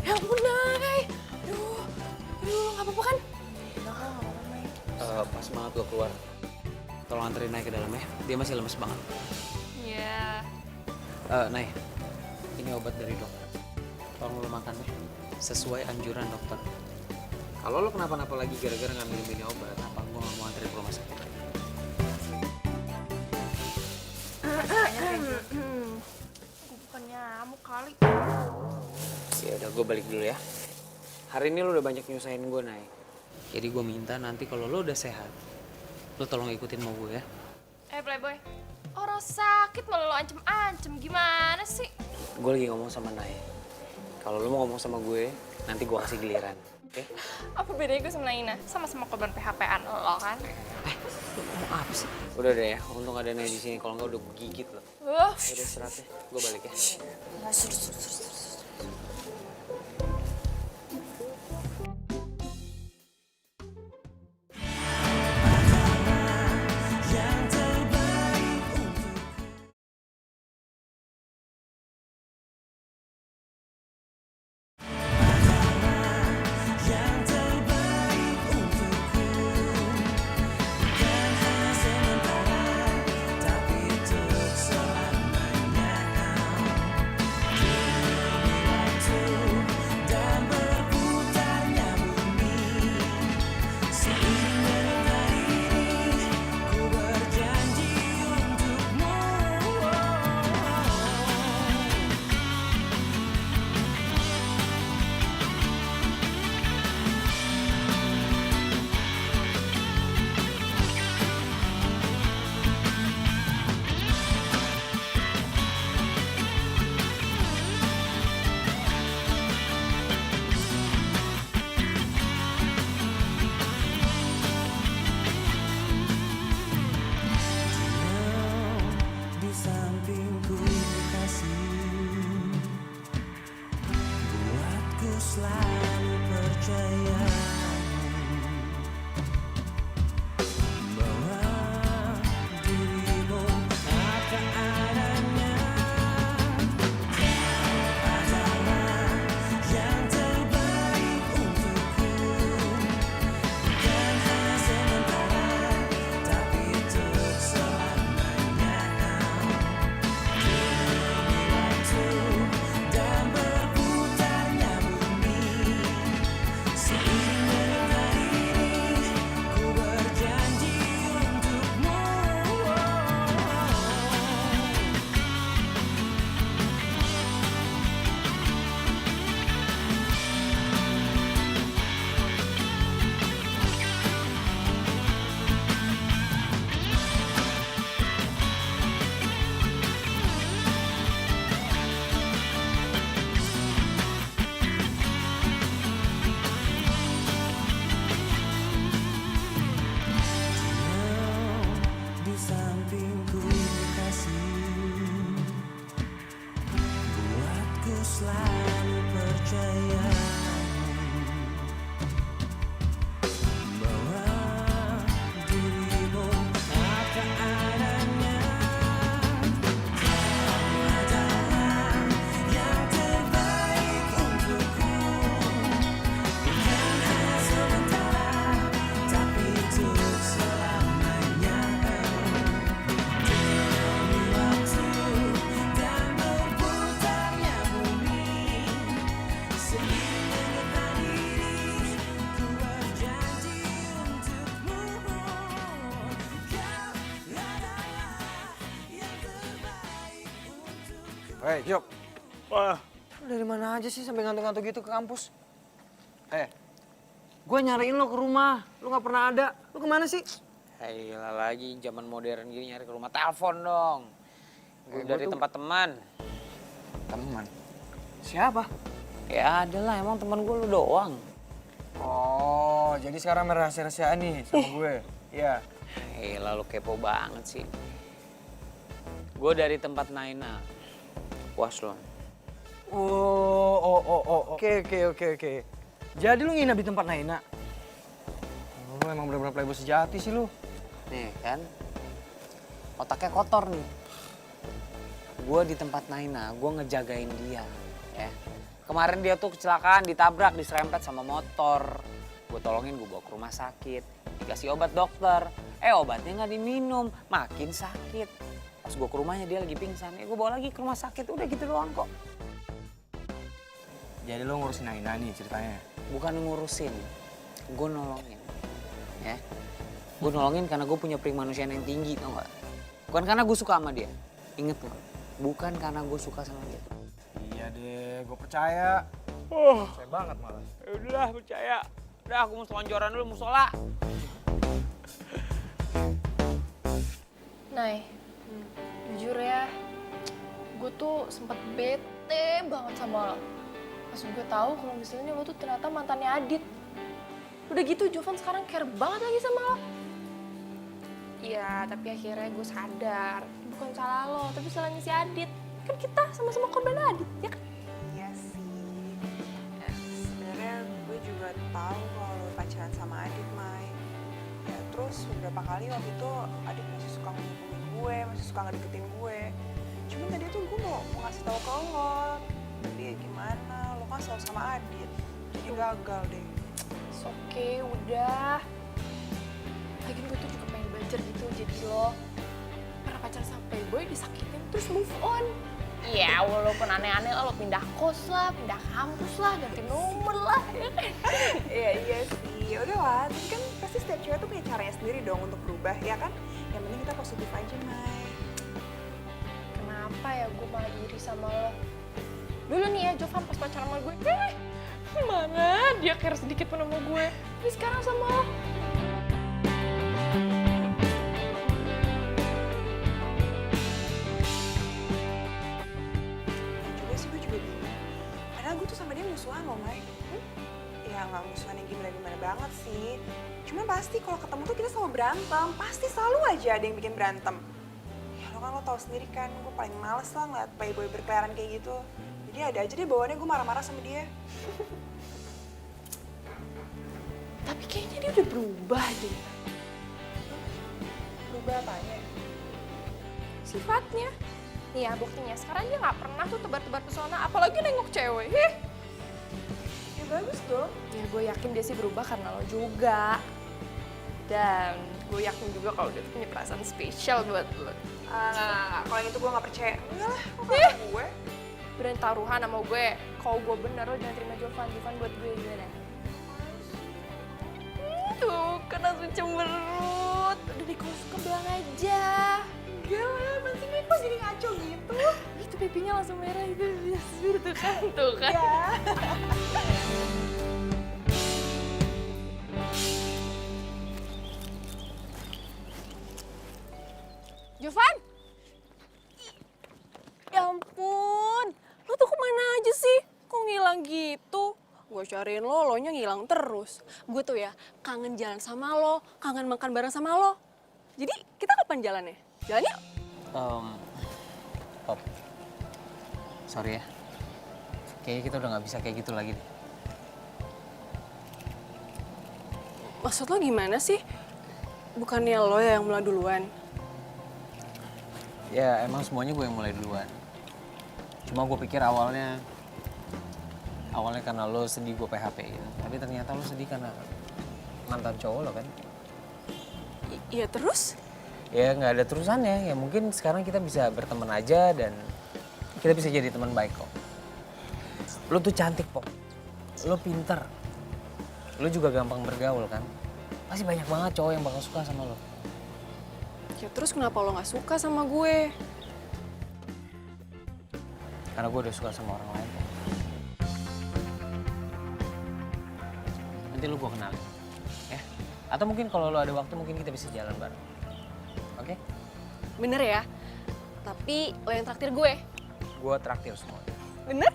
Ya ampun, Nay. Aduh, gak apa-apa kan? Pas banget gue keluar. Tolong anterin Nay ke dalam ya. Dia masih lemes banget. Iya. Nay, ini obat dari dokter. Tolong lo makan ya. Sesuai anjuran dokter. Kalau lo kenapa-napa lagi gara-gara nggak minum ini obat, apa gue nggak mau anterin ke rumah sakit lagi? Gue bukan nyamuk kali. Ya udah, gue balik dulu ya. Hari ini lo udah banyak nyusahin gue, Nay. Jadi gue minta nanti kalau lo udah sehat, lo tolong ikutin mau gue ya. Playboy, orang sakit malah lo ancem-ancem, gimana sih? Gue lagi ngomong sama Nay. Kalau lo mau ngomong sama gue, nanti gue kasih giliran. Oke? Apa bedanya gue sama Naina? Sama-sama korban PHP-an lo kan? Lo ngomong apa sih? Udah deh ya, untung ada Nay di sini. Kalau nggak udah gue gigit lo. Wah, Udah istirahat ya, gue balik ya. Di sampingku kasih, buatku selalu percaya bahwa dirimu akan adanya. Kau adalah yang terbaik untukku, bukan hanya sementara, tapi untuk selamanya. Dan berputarnya bumi seiring Hei, Job. Wah. Lu dari mana aja sih sampai ngantuk-ngantuk gitu ke kampus? Gue nyariin lo ke rumah. Lu nggak pernah ada. Lu kemana sih? Gila lagi zaman modern gini nyari ke rumah, telepon dong. Gue dari tempat teman. Teman. Siapa? Ya ada lah, emang teman gue lu doang. Oh, jadi sekarang merahasia-rahasiaan nih sama gue. Iya. Gila lu kepo banget sih. Gue dari tempat Naina. Puas lo. Oke. Jadi lu nginep di tempat Naina? Lu emang bener-bener playboy sejati sih lu. Nih kan, otaknya kotor nih. Gue di tempat Naina, gue ngejagain dia. Ya. Kemarin dia tuh kecelakaan, ditabrak, diserempet sama motor. Gue tolongin, gue bawa ke rumah sakit. Dikasih obat dokter. Obatnya nggak diminum, makin sakit. Pas gue ke rumahnya dia lagi pingsan. Gue bawa lagi ke rumah sakit, udah gitu doang kok. Jadi lu ngurusin Naina nih ceritanya? Bukan ngurusin, gue nolongin. Ya. Gue nolongin karena gue punya peri manusiaan yang tinggi, tau gak? Bukan karena gue suka sama dia. Inget lo, bukan karena gue suka sama dia. Iya deh, gue percaya. Percaya banget malah. Udah percaya. Udah aku mau selonjoran dulu, musola. Nay, jujur ya, gue tuh sempet bete banget sama lo. Pas gue tahu kalau misalnya lo tuh ternyata mantannya Adit. Udah gitu Jovan sekarang care banget lagi sama lo. Iya, tapi akhirnya gue sadar, bukan salah lo, tapi salahnya si Adit. Kan kita sama-sama korban Adit, ya kan? Iya sih. Sebenarnya gue juga tahu kalau lo pacaran sama Adit, Mai. Ya terus beberapa kali waktu itu Adit masih suka ngehubungin gue, masih suka ngedeketin gue. Cuman tadi tuh gue mau ngasih tahu ke lo. Tapi ya gimana, lo kan selalu sama Adit. Jadi gagal deh. Oke, udah. Lagian gue tuh juga pengen belajar gitu jadi lo. Pernah pacaran sama playboy, disakitin, terus move on. Ya, walaupun aneh-aneh lah, lo pindah kos lah, pindah kampus lah, ganti nomor lah, ya kan? Iya sih, udah lah. Tapi kan pasti setiap cewek tuh punya caranya sendiri dong untuk berubah, ya kan? Yang penting kita positif aja, Mai. Kenapa ya gue malah iri sama lo? Dulu nih ya, Jovan pas pacaran sama gue, mana dia care sedikit pun sama gue. Tapi sekarang sama lo. Juga sih, gue juga bingung. Padahal gue tuh sama dia musuhan loh, Mai. Ya nggak musuhan yang gimana-gimana banget sih. Cuma pasti kalau ketemu tuh kita selalu berantem. Pasti selalu aja ada yang bikin berantem. Ya lo tau sendiri kan, gue paling males lah ngeliat playboy berkeliaran kayak gitu. Jadi ada aja deh bawaannya gue marah-marah sama dia. Tapi kayaknya dia udah berubah deh. Berubah apanya? Sifatnya. Nih ya buktinya, sekarang dia nggak pernah tuh tebar-tebar pesona, apalagi nengok cewek. Ya bagus dong. Ya gue yakin dia sih berubah karena lo juga. Dan gue yakin juga kalau dia tuh punya perasaan spesial buat lo. Nggak. Kalau yang itu gue nggak percaya. Enggak lah, kok kata gue? Berani taruhan sama gue. Kalau gue bener lo jangan terima Jovan. Jovan buat gue gimana? Tuh kan langsung cemberut. Udah deh kalau suka bilang aja. Enggak lah, masih gue kok jadi ngaco gitu. Itu pipinya langsung merah itu. Tuh kan, tuh kan. Ya. Jovan! Ya ampun, lo tuh kemana aja sih? Kok ngilang gitu? Gue cariin lo, lo nya ngilang terus. Gue tuh ya kangen jalan sama lo, kangen makan bareng sama lo. Jadi kita kapan jalannya? Jalan yuk? Pop, sorry ya. Kayaknya kita udah nggak bisa kayak gitu lagi deh. Maksud lo gimana sih? Bukannya lo yang mulai duluan? Ya emang semuanya gue yang mulai duluan. Cuma gue pikir awalnya karena lo sedih gue PHP gitu. Tapi ternyata lo sedih karena mantan cowok lo kan. Iya terus? Ya nggak ada terusannya. Ya mungkin sekarang kita bisa berteman aja dan kita bisa jadi teman baik kok. Lo tuh cantik Pop. Lo pinter. Lo juga gampang bergaul kan. Pasti banyak banget cowok yang bakal suka sama lo. Ya terus kenapa lo gak suka sama gue? Karena gue udah suka sama orang lain. Nanti lu gue kenalin, ya. Atau mungkin kalau lu ada waktu mungkin kita bisa jalan bareng. Oke? Bener ya? Tapi lo yang traktir gue. Gue traktir semua. Bener?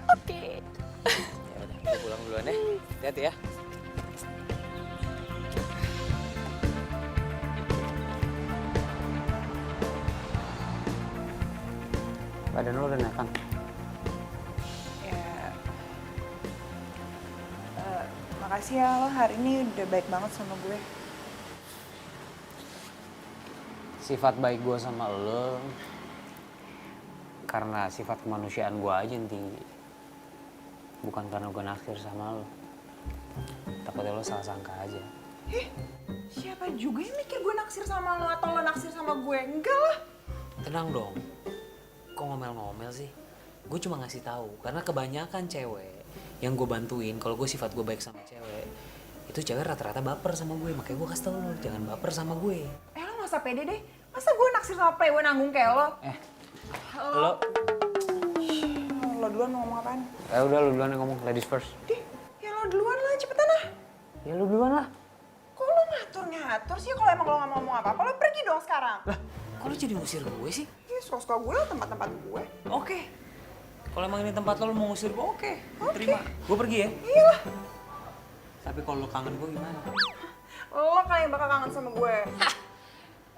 Oke. Ya udah, kita pulang duluan ya. Hati-hati ya. Badan lu udah naik kan? Ya, makasih ya lo hari ini udah baik banget sama gue. Sifat baik gue sama lo karena sifat kemanusiaan gue aja yang tinggi. Bukan karena gue naksir sama lo. Takutnya lo salah sangka aja. Siapa juga yang mikir gue naksir sama lo atau lo naksir sama gue? Enggak lah. Tenang dong. Kok ngomel-ngomel sih? Gue cuma ngasih tahu karena kebanyakan cewek yang gue bantuin kalau gue sifat gue baik sama cewek itu cewek rata-rata baper sama gue, makanya gue kasih tau lo jangan baper sama gue. Lo gak usah pede deh. Masa gue naksir sama playboy nanggung kayak lo? Lo Lo duluan mau ngomong apaan? ya udah lu duluan yang ngomong, ladies first. Ya lo duluan lah, cepetan lah. Ya lu duluan lah. Kok lo ngatur sih? Kalau emang lo gak mau ngomong apa-apa, lo pergi dong sekarang. Lah, kok lu jadi ngusir gue sih? Ya suka-suka gue lah tempat-tempat gue. Oke. Kalau emang ini tempat lo mau ngusir gue, oke. Terima. Gue pergi ya. Iya. Tapi kalau lo kangen gue gimana? Lo kali yang bakal kangen sama gue.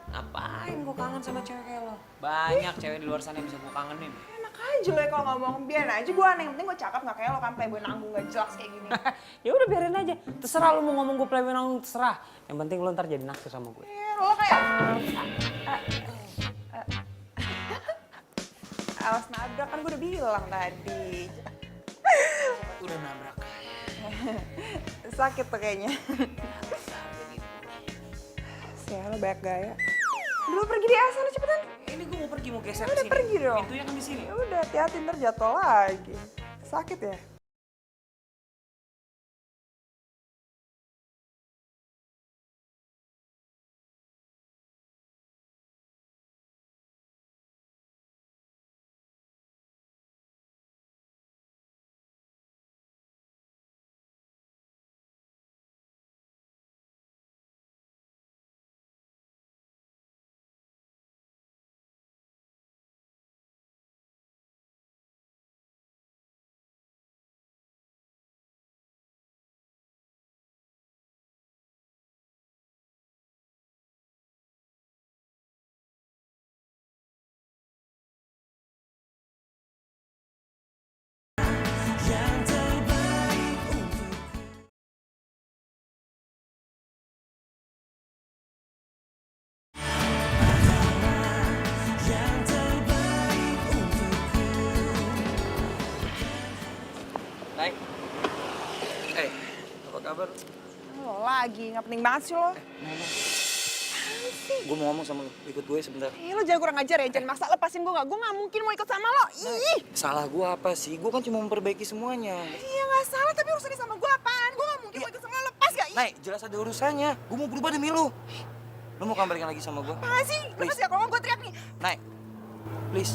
Ngapain gue kangen sama cewek kayak lo? Banyak cewek di luar sana yang bisa gue kangenin. Enak aja lo ya kalau ngomong, biarin aja gue aneh. Yang penting gue cakep gak kayak lo kan playboy nanggung gak jelas kayak gini. Ya udah biarin aja. Terserah lo mau ngomong gue playboy nanggung, terserah. Yang penting lo ntar jadi naksir sama gue. Lo kayak... Awas nabrak, kan gue udah bilang tadi. Udah nabrak. Sakit tuh kayaknya. Sial, lo banyak gaya. Udah lo pergi di sana cepetan. Ini gue mau pergi, mau geser Udah ke sini. pergi dong. Pintunya kan di sini. Ya udah, hati-hati ntar jatuh lagi. Sakit ya? yang terbaik untuk yang terbaik untukku. Naik. Apa kabar? Lo lagi, gak penting banget sih lo. Gue mau ngomong sama lu, ikut gue sebentar. Lo jangan kurang ajar ya, jangan maksa lepasin gue gak mungkin mau ikut sama lo. Ih, Salah gue apa sih? Gue kan cuma memperbaiki semuanya. iya gak salah, tapi urusannya sama gue apaan? Gue gak mungkin mau ikut sama lo, lepas gak? Ih, Naik, jelas ada urusannya. Gue mau berubah demi lu. Lu mau balikan lagi sama gue? apaan sih? Please. Lepas ya, kalau gue teriak nih. Naik, please.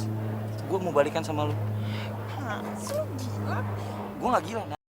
Gue mau balikan sama lu. Hah, lo gila? Gue gak gila, Naik.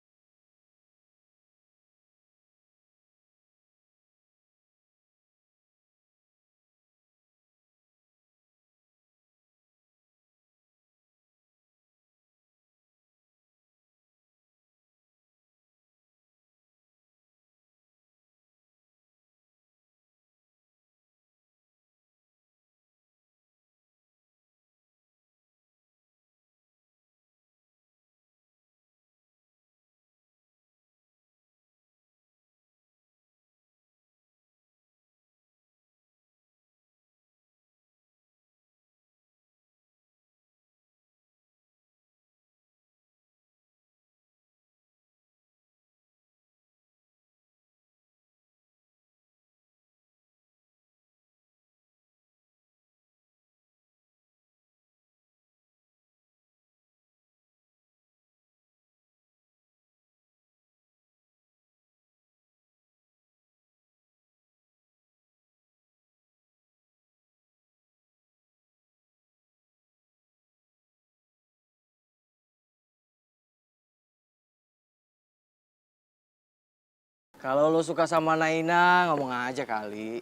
Kalau lo suka sama Naina, ngomong aja kali.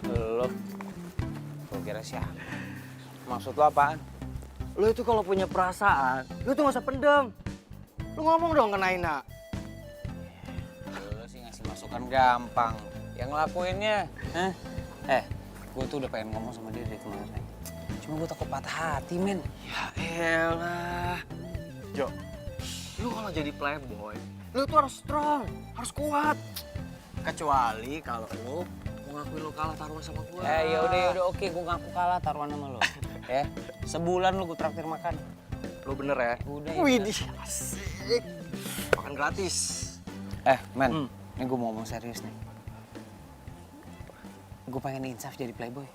Lo kira siapa? Maksud lo apaan? Lo itu kalau punya perasaan, lo tuh gak usah pendem. Lo ngomong dong ke Naina. Lo sih ngasih masukan gampang. Yang ngelakuinnya, gue tuh udah pengen ngomong sama dia dari kemarin. Cuma gue takut patah hati, men. Ya elah. Jo, lo kalau jadi playboy, lo tuh harus strong, harus kuat. Kecuali kalau lo mau ngakuin lo kalah taruhan sama gue. Ya udah, oke, gue ngaku kalah taruhan sama lo. Ya, sebulan lo gue traktir makan. Lo bener ya? Udah. Widih, asik. Makan gratis. Men, ini gue mau ngomong serius nih. Gue pengen insaf jadi playboy.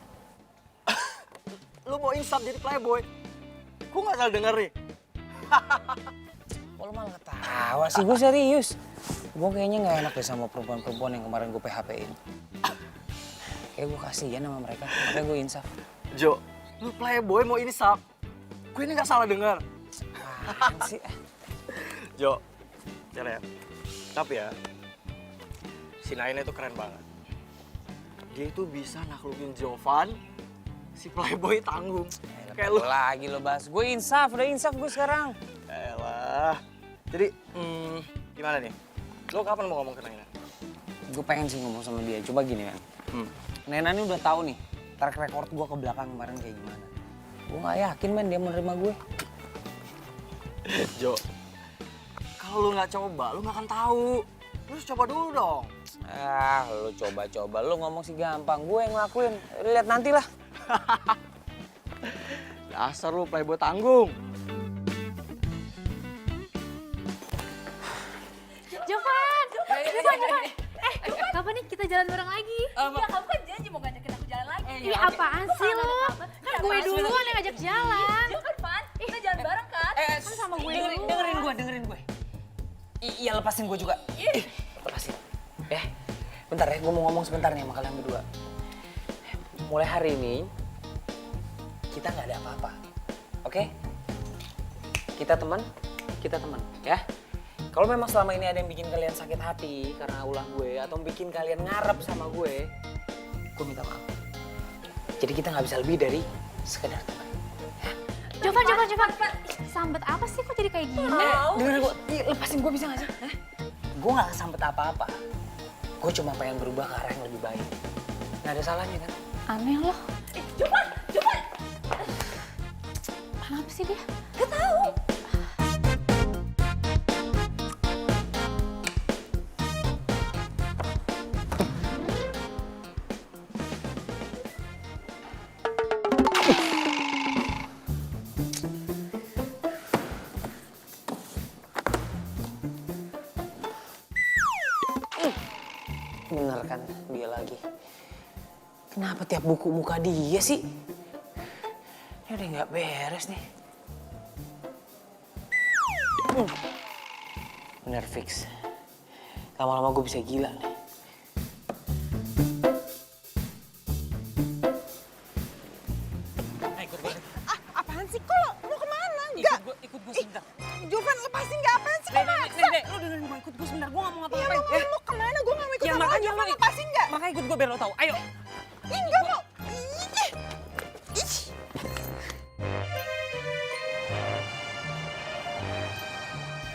Lo mau insaf jadi playboy? Gue gak salah denger nih. Kok lo malah ketawa sih? Gue serius. Gue kayaknya gak enak deh sama perempuan-perempuan yang kemarin gue PHP-in. Kayak gue kasihan sama mereka, makanya gue insaf. Jo, lo playboy mau insaf? Gue ini gak salah denger. Apaan sih? Jo, ya. Tapi ya, si Naina itu keren banget. Dia itu bisa naklukin Jovan, si playboy tanggung. Kayak lu. Lagi lo bahas. Gue insaf, udah insaf gue sekarang. Elah. Jadi, gimana nih? Lo kapan mau ngomong ke Naina? Gue pengen sih ngomong sama dia. Coba gini, men. Nena ini udah tahu nih, track record gue ke belakang kemarin kayak gimana. Gue gak yakin, men, dia menerima gue. Jo, kalau lo nggak coba, lo nggak akan tahu. Lo harus coba dulu dong. Lo coba-coba. Lo ngomong sih gampang. Gue yang ngelakuin. Lihat nanti lah. Dasar lo playboy tanggung. Jovan! Jovan! Kapan nih kita jalan bareng lagi? Iya, kamu kan janji mau ngajakin aku jalan lagi. Ih, apaan sih lo? Kan gue duluan yang ngajak jalan. Iya kan, Van? Kita jalan bareng kan? Kan sama gue duluan. Dengerin gue. Iya, lepasin gue juga. Lepasin. Bentar ya, gue mau ngomong sebentar nih sama kalian berdua. Mulai hari ini, kita nggak ada apa-apa. Oke? Kita teman, ya. Kalau memang selama ini ada yang bikin kalian sakit hati karena ulah gue, atau bikin kalian ngarep sama gue minta maaf. Jadi kita nggak bisa lebih dari sekedar teman. Jovan. Sambet apa sih kok jadi kayak gini? Dengerin gue, lepasin gue bisa nggak sih? Gue nggak sambet apa-apa. Gue cuma pengen berubah ke arah yang lebih baik. Nggak ada salahnya kan? Aneh loh. Jovan! Kenapa sih dia? Gak tahu. Bener kan dia lagi. Kenapa tiap buku muka dia sih? Ini udah nggak beres nih. Bener fix. Lama-lama gue bisa gila nih. Ikut gue. Apaan sih? Kok lo kemana? Enggak. Ikut gue sebentar. Jovan, lepasin nggak? Apaan sih? Kok maksa? Nek, lo dengerin gue, ikut gue sebentar. Gue nggak mau Iya, ngapa-ngapain. lo kemana? Gue nggak mau ikut Ya sama lo. makanya Jovan, lo lepasin nggak? Makanya ikut gue biar lo tahu. Ayo. Ih, nggak mau.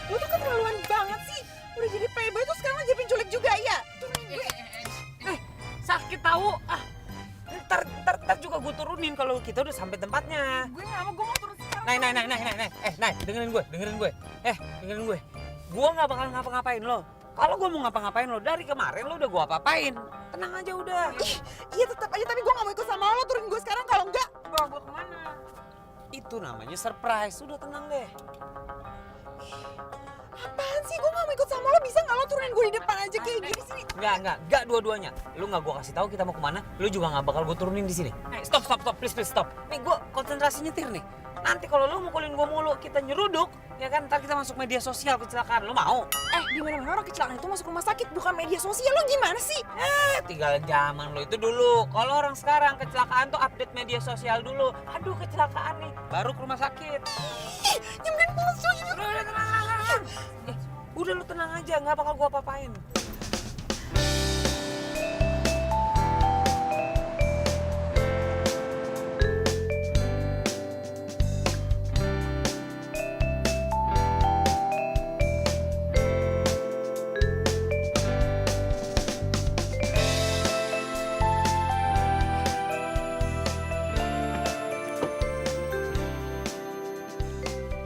Lo tuh keterlaluan banget sih. Udah jadi playboy tuh sekarang jadi penculik juga ya. Turunin gue. Sakit tahu. Ntar juga gue turunin kalau kita udah sampai tempatnya. Gue nggak mau, gue mau turun sekarang. Nay, dengerin gue. Dengerin gue. Gue nggak bakal ngapa-ngapain lo. Kalau gue mau ngapa-ngapain lo, dari kemarin lo udah gue apa-apain. Tenang aja udah. Iya tetap aja, tapi gue nggak mau ikut sama lo. Turunin gue sekarang, kalau enggak. Bawa gue kemana? Itu namanya surprise. Udah tenang deh. Apaan sih? Gue nggak mau ikut sama lo. Bisa nggak lo turunin gue di depan aja kayak gini sini? Enggak dua-duanya. Lu nggak gue kasih tahu kita mau kemana, lu juga nggak bakal gue turunin di sini. Stop, please stop. Nih gue konsentrasi nyetir nih. Nanti kalau lu mukulin gue mulu, kita nyeruduk, ya kan? Ntar kita masuk media sosial kecelakaan. Lu mau? Di mana-mana orang kecelakaan itu masuk rumah sakit, bukan media sosial. Lo gimana sih? Tinggal zaman lo itu dulu. Kalau orang sekarang kecelakaan tuh update media sosial dulu. Aduh kecelakaan nih, baru ke rumah sakit. Nyemkan palsu ini. Udah lu tenang aja, nggak bakal gua apa-apain.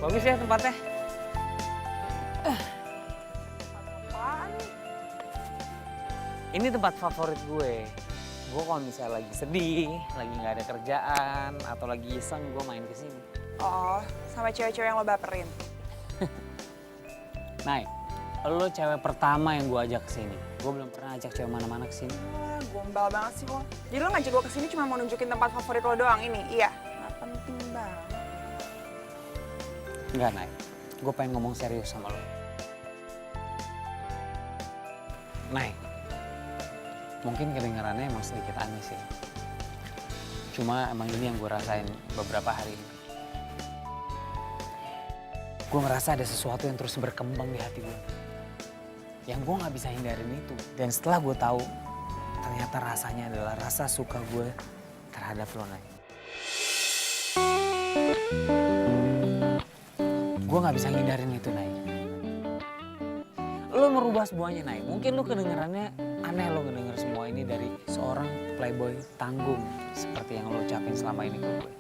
Bagus ya tempatnya. Apaan? Ini tempat favorit gue. Gue kalau misalnya lagi sedih, lagi nggak ada kerjaan, atau lagi iseng, gue main ke sini. Oh, sama cewek-cewek yang lo baperin. Naik, lo cewek pertama yang gue ajak ke sini. Gue belum pernah ajak cewek mana-mana ke sini. Wah, gombal banget sih lo. Jadi lo ngajak gue kesini cuma mau nunjukin tempat favorit lo doang ini? Iya. Nggak penting banget. Enggak, Naik. Gue pengen ngomong serius sama lo. Naik, mungkin kedengarannya emang sedikit aneh sih. Cuma emang ini yang gue rasain beberapa hari ini. Gue ngerasa ada sesuatu yang terus berkembang di hati gue. Yang gue gak bisa hindarin itu. Dan setelah gue tahu, ternyata rasanya adalah rasa suka gue terhadap lo, Naik. Gue gak bisa hindarin itu, Naik. Lo merubah semuanya, Naik. Mungkin lo kedengarannya aneh lo ngedenger semua ini dari seorang playboy tanggung seperti yang lo ucapin selama ini ke gue.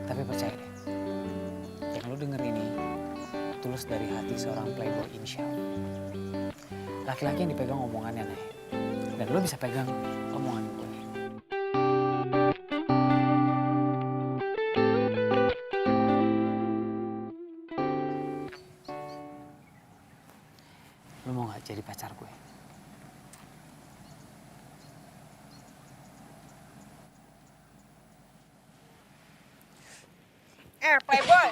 Tapi percaya deh, yang lo denger ini tulus dari hati seorang playboy insya Allah. Laki-laki yang dipegang omongannya, Naik. Dan lo bisa pegang omongan gue. Lo mau gak jadi pacar gue? Playboy,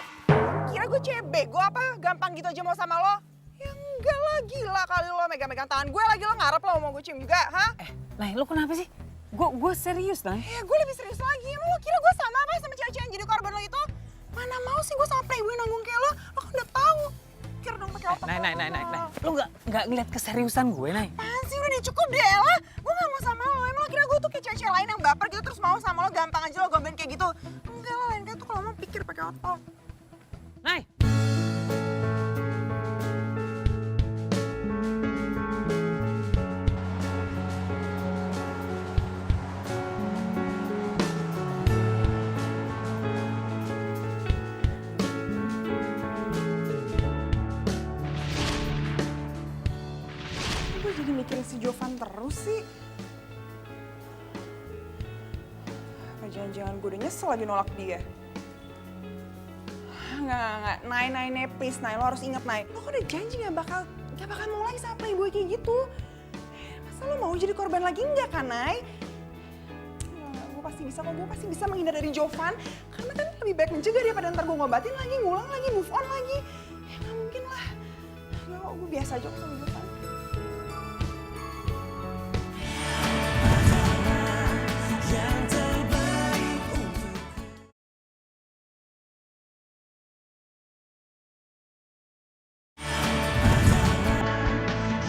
kira gue cewek bego apa? Gampang gitu aja mau sama lo? Ya enggak lah, gila kali lo megang-megang tangan gue lagi, lo ngarep lo mau gue cium juga, hah? Nay, lo kenapa sih? Gue serius, Nay. Ya gue lebih serius lagi, lo kira gue sama apa sama cewek-cewek yang jadi korban lo itu? Mana mau sih gue sama playboy nanggung kayak lo kan udah tahu. Kira dong pakai otak. Nay. Lo nggak ngeliat keseriusan gue, Nay. Apaan sih, udah cukup deh lah. Gue gak mau sama lo, emang lo kira gue tuh kayak cewek-cewek lain yang baper gitu terus mau sama lo gampang aja lo gombalin kayak gitu. Enggak lah, lain kali tuh kalau mau pikir pakai otak. Nay. Gue jadi mikirin si Jovan terus sih. Apa jangan-jangan gue udah nyesel lagi nolak dia. Enggak. Nay, please, Nay. Lo harus inget, Nay. Lo kan udah janji gak bakal mulai sama playboy kayak gitu. Masa lo mau jadi korban lagi enggak kan, Nay? Gue pasti bisa kok, gue pasti bisa menghindar dari Jovan. Karena kan lebih baik mencegah daripada ntar gue ngobatin lagi, ngulang lagi, move on lagi. Ya gak mungkin lah. Gak kok, gue biasa aja kok sama Jovan. Yang terbaik untuk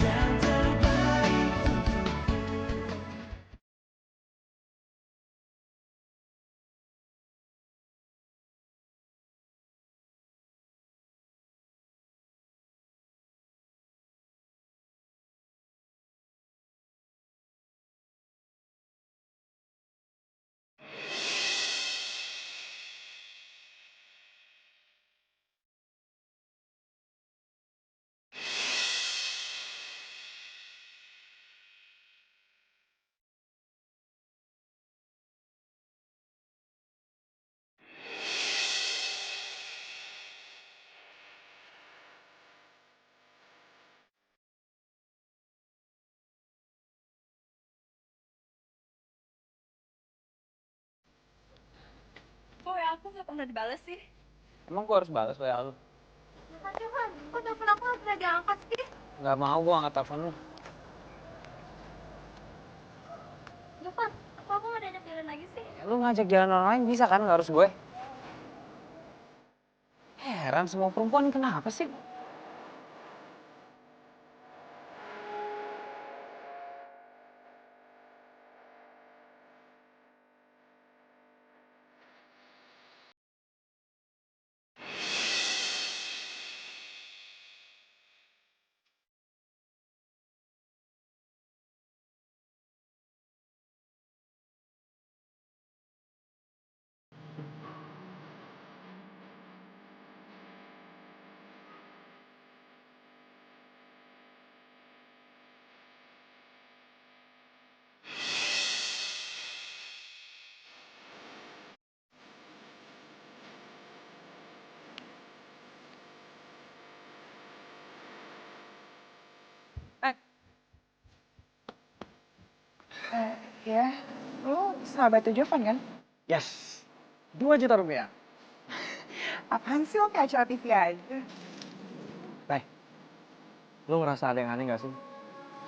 yang terbaik Kok ya aku nggak pernah dibales sih? Emang gue harus balas WA lo? Kan Jovan, kok telepon aku nggak pernah diangkat sih? Gak mau gue angkat telepon lo. Jovan, kok aku nggak diajak jalan lagi sih? Lu ngajak jalan orang lain bisa kan, gak harus gue. Heran semua perempuan kenapa sih? Ya, lu sahabatnya Jovan kan? Yes, 2 juta rupiah. Apaan sih lo kayak acara TV aja? Nay, lu ngerasa ada yang aneh gak sih?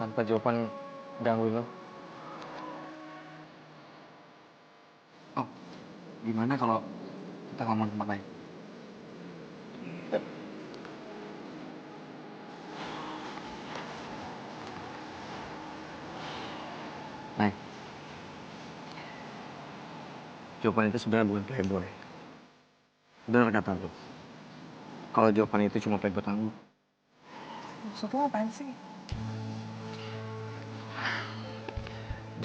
Tanpa jawaban gangguin lo. Oh, gimana kalau kita ngomong tempat lain? Nay, jawaban itu sebenarnya bukan playboy. Bener kata lu. Kalau jawaban itu cuma playboy tangguh. Maksud lo apaan sih?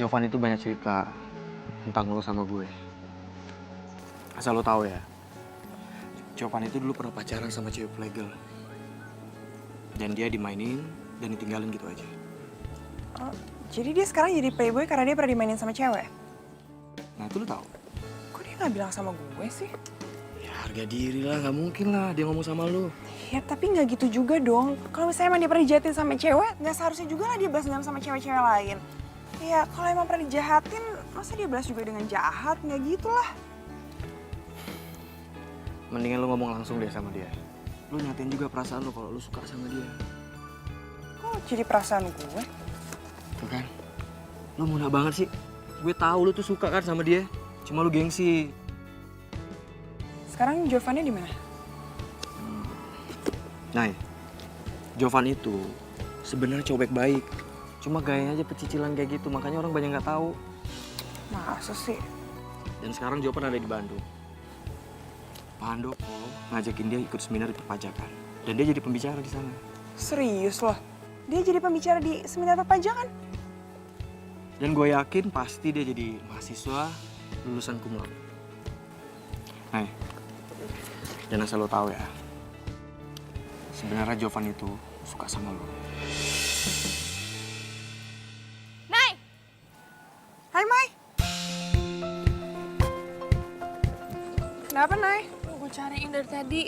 Jovan itu banyak cerita tentang lo sama gue. Asal lo tahu ya, Jovan itu dulu pernah pacaran sama cewek playgirl. Dan dia dimainin dan ditinggalin gitu aja. Oh, jadi dia sekarang jadi playboy karena dia pernah dimainin sama cewek? Nah itu lo tahu. Kok dia nggak bilang sama gue sih? Ya harga diri lah, nggak mungkin lah dia ngomong sama lo. Ya tapi nggak gitu juga dong. Kalau misalnya emang dia pernah dijahatin sama cewek, nggak seharusnya juga lah dia balas dendam sama cewek-cewek lain. Ya kalau emang pernah dijahatin, masa dia balas juga dengan jahat? Nggak gitu lah. Mendingan lo ngomong langsung deh sama dia. Lo nyatain juga perasaan lo kalau lo suka sama dia. Kok jadi perasaan gue? Tuh kan, lo muna banget sih. Gue tahu lo tuh suka kan sama dia. Cuma lo gengsi. Sekarang Jovannya di mana? Nah, Jovan itu sebenarnya cowok baik. Cuma gayanya aja pecicilan kayak gitu, makanya orang banyak nggak tahu. Masa sih? Dan sekarang Jovan ada di Bandung. Pak Handoko ngajakin dia ikut seminar di perpajakan. Dan dia jadi pembicara di sana. Serius loh? Dia jadi pembicara di seminar perpajakan? Dan gue yakin pasti dia jadi mahasiswa lulusan cum laude. Nah, dan asal lo tahu ya, sebenarnya Jovan itu suka sama lo. Nay! Hai Mai! Kenapa Nay? Gue cariin dari tadi.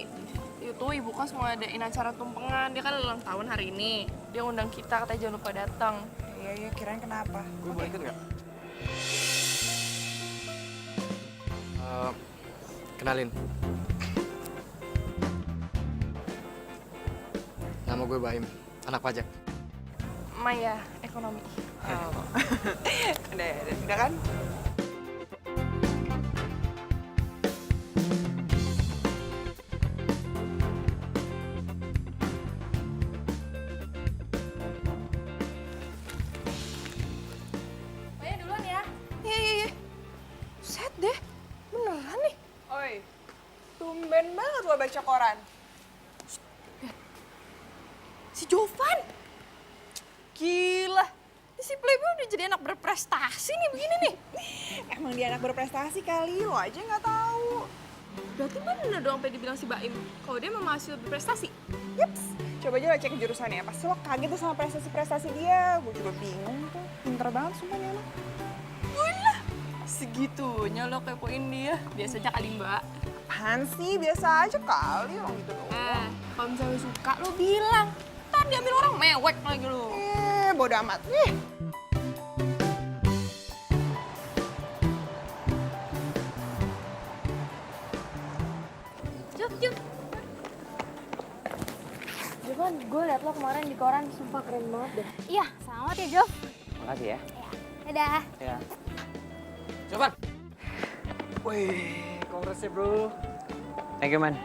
Itu ibu kos mau adain acara tumpengan. Dia kan ulang tahun hari ini. Dia undang kita, katanya jangan lupa datang. Iya, kirain kenapa? Gue boleh ikut nggak? Kenalin. Nama gue Baim, anak pajak. Maya, ekonomi. Oh. udah kan? Maya duluan ya. Iya. Set deh, beneran nih. Oi, tumben banget lo baca koran. Si Jovan! Gila! Si Playboy udah jadi anak berprestasi nih begini nih. Emang dia anak berprestasi kali, lo aja nggak tahu. Berarti bener dong apa yang dibilang si Baim. Kalau dia memang mahasiswa berprestasi. Yups, coba aja lo cek jurusannya. Pasti lo kaget tuh sama prestasi-prestasi dia. Gue juga bingung tuh. Pinter banget sumpah nih anak. Wah, segitunya lo kepoin dia. Biasanya kali mbak. Apaan sih? Biasa aja kali orang gitu doang. Kalau misalnya lo suka, lo bilang. Ntar diambil orang mewek lagi lo. Bodo amat. Nih. Juf. Jovan, gue liat lo kemarin di koran, sumpah keren banget deh. Iya, selamat ya Jov. Makasih ya. Dadah. Ya. Jovan! Wih, kongres ya bro. Thank you, man.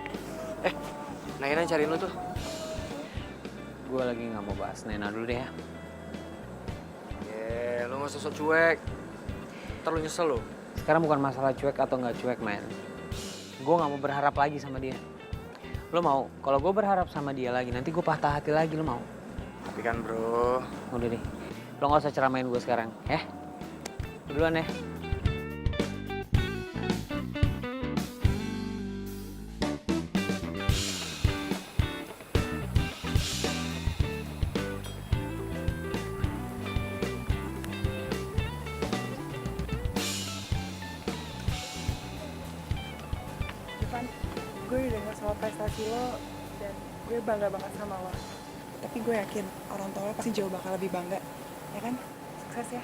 Naina cariin lo tuh. Gue lagi nggak mau bahas Nena dulu deh ya. Lo gak usah sok cuek. Ntar lo nyesel lo. Sekarang bukan masalah cuek atau nggak cuek, man. Gue nggak mau berharap lagi sama dia. Lo mau? Kalau gue berharap sama dia lagi, nanti gue patah hati lagi, lo mau? Tapi kan bro. Udah deh. Lo nggak usah ceramain gue sekarang, ya? Duluan ya. Jovan, gue udah denger soal prestasi lo dan gue bangga banget sama lo. Tapi gue yakin orang tua lo pasti jauh bakal lebih bangga, ya kan? Sukses ya.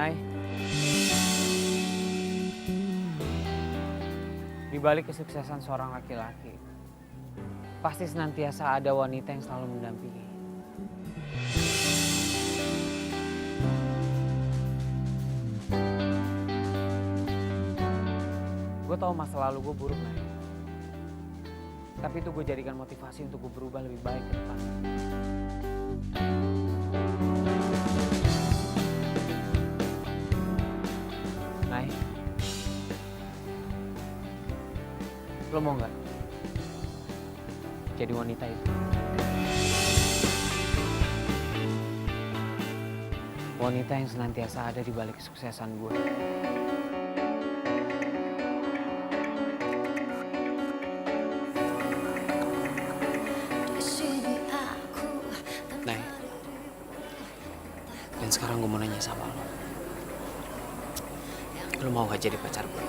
Nay, di balik kesuksesan seorang laki-laki, pasti senantiasa ada wanita yang selalu mendampingi. Gue tau masa lalu gue buruk, Nay. Tapi itu gue jadikan motivasi untuk gue berubah lebih baik ke depan. Nay, lo mau nggak jadi wanita itu? Wanita yang senantiasa ada di balik kesuksesan gue. Nay, dan sekarang gue mau nanya sama lo. Lo mau gak jadi pacar gue?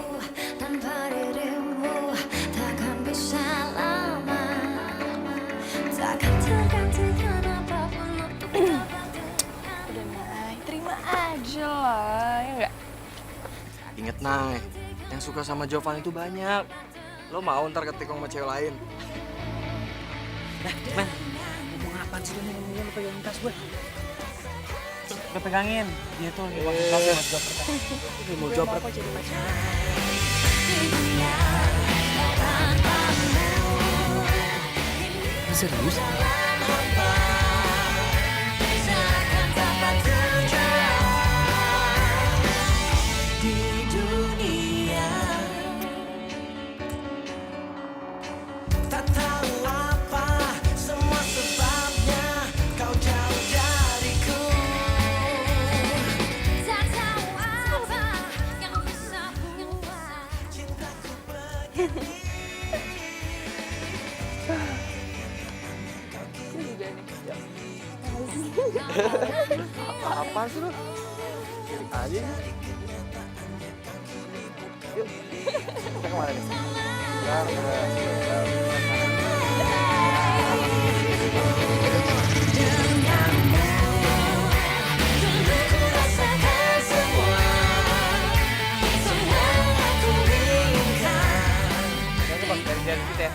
tanpa dirimu takkan bisa lama, takkan tergantikan apapun untuk Udah Nay, terima aja lah, ya nggak? Ingat Nay, yang suka sama Jovan itu banyak. Lo mau ntar ketikung sama cewek lain? Man, ngomong apaan sih lo ngomongnya, lo pegangin tas gue. Gue pegangin, dia tuh lagi konsentrasi buat job pertama. Dia mau jawab Aku jadi pacar. Serius? di dunia. Tak tahu apa semua sebabnya kau jauh dariku. Tak tahu apa yang bisa mengubah. Cintaku begini. apaan sih lo? Jadi aja nih. Yuk, kita kemana nih? Ku rasakan semua yang aku inginkan. Jangan lupa dari jalan kita ya.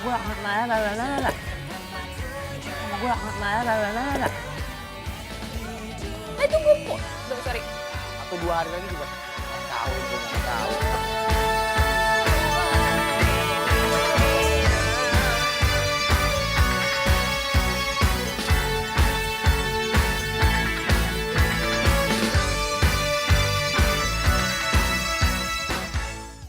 Gue akan nanya. Gue akan nanya. Tunggu, sorry. Atau 2 hari lagi juga. Tahu, gue nggak tahu.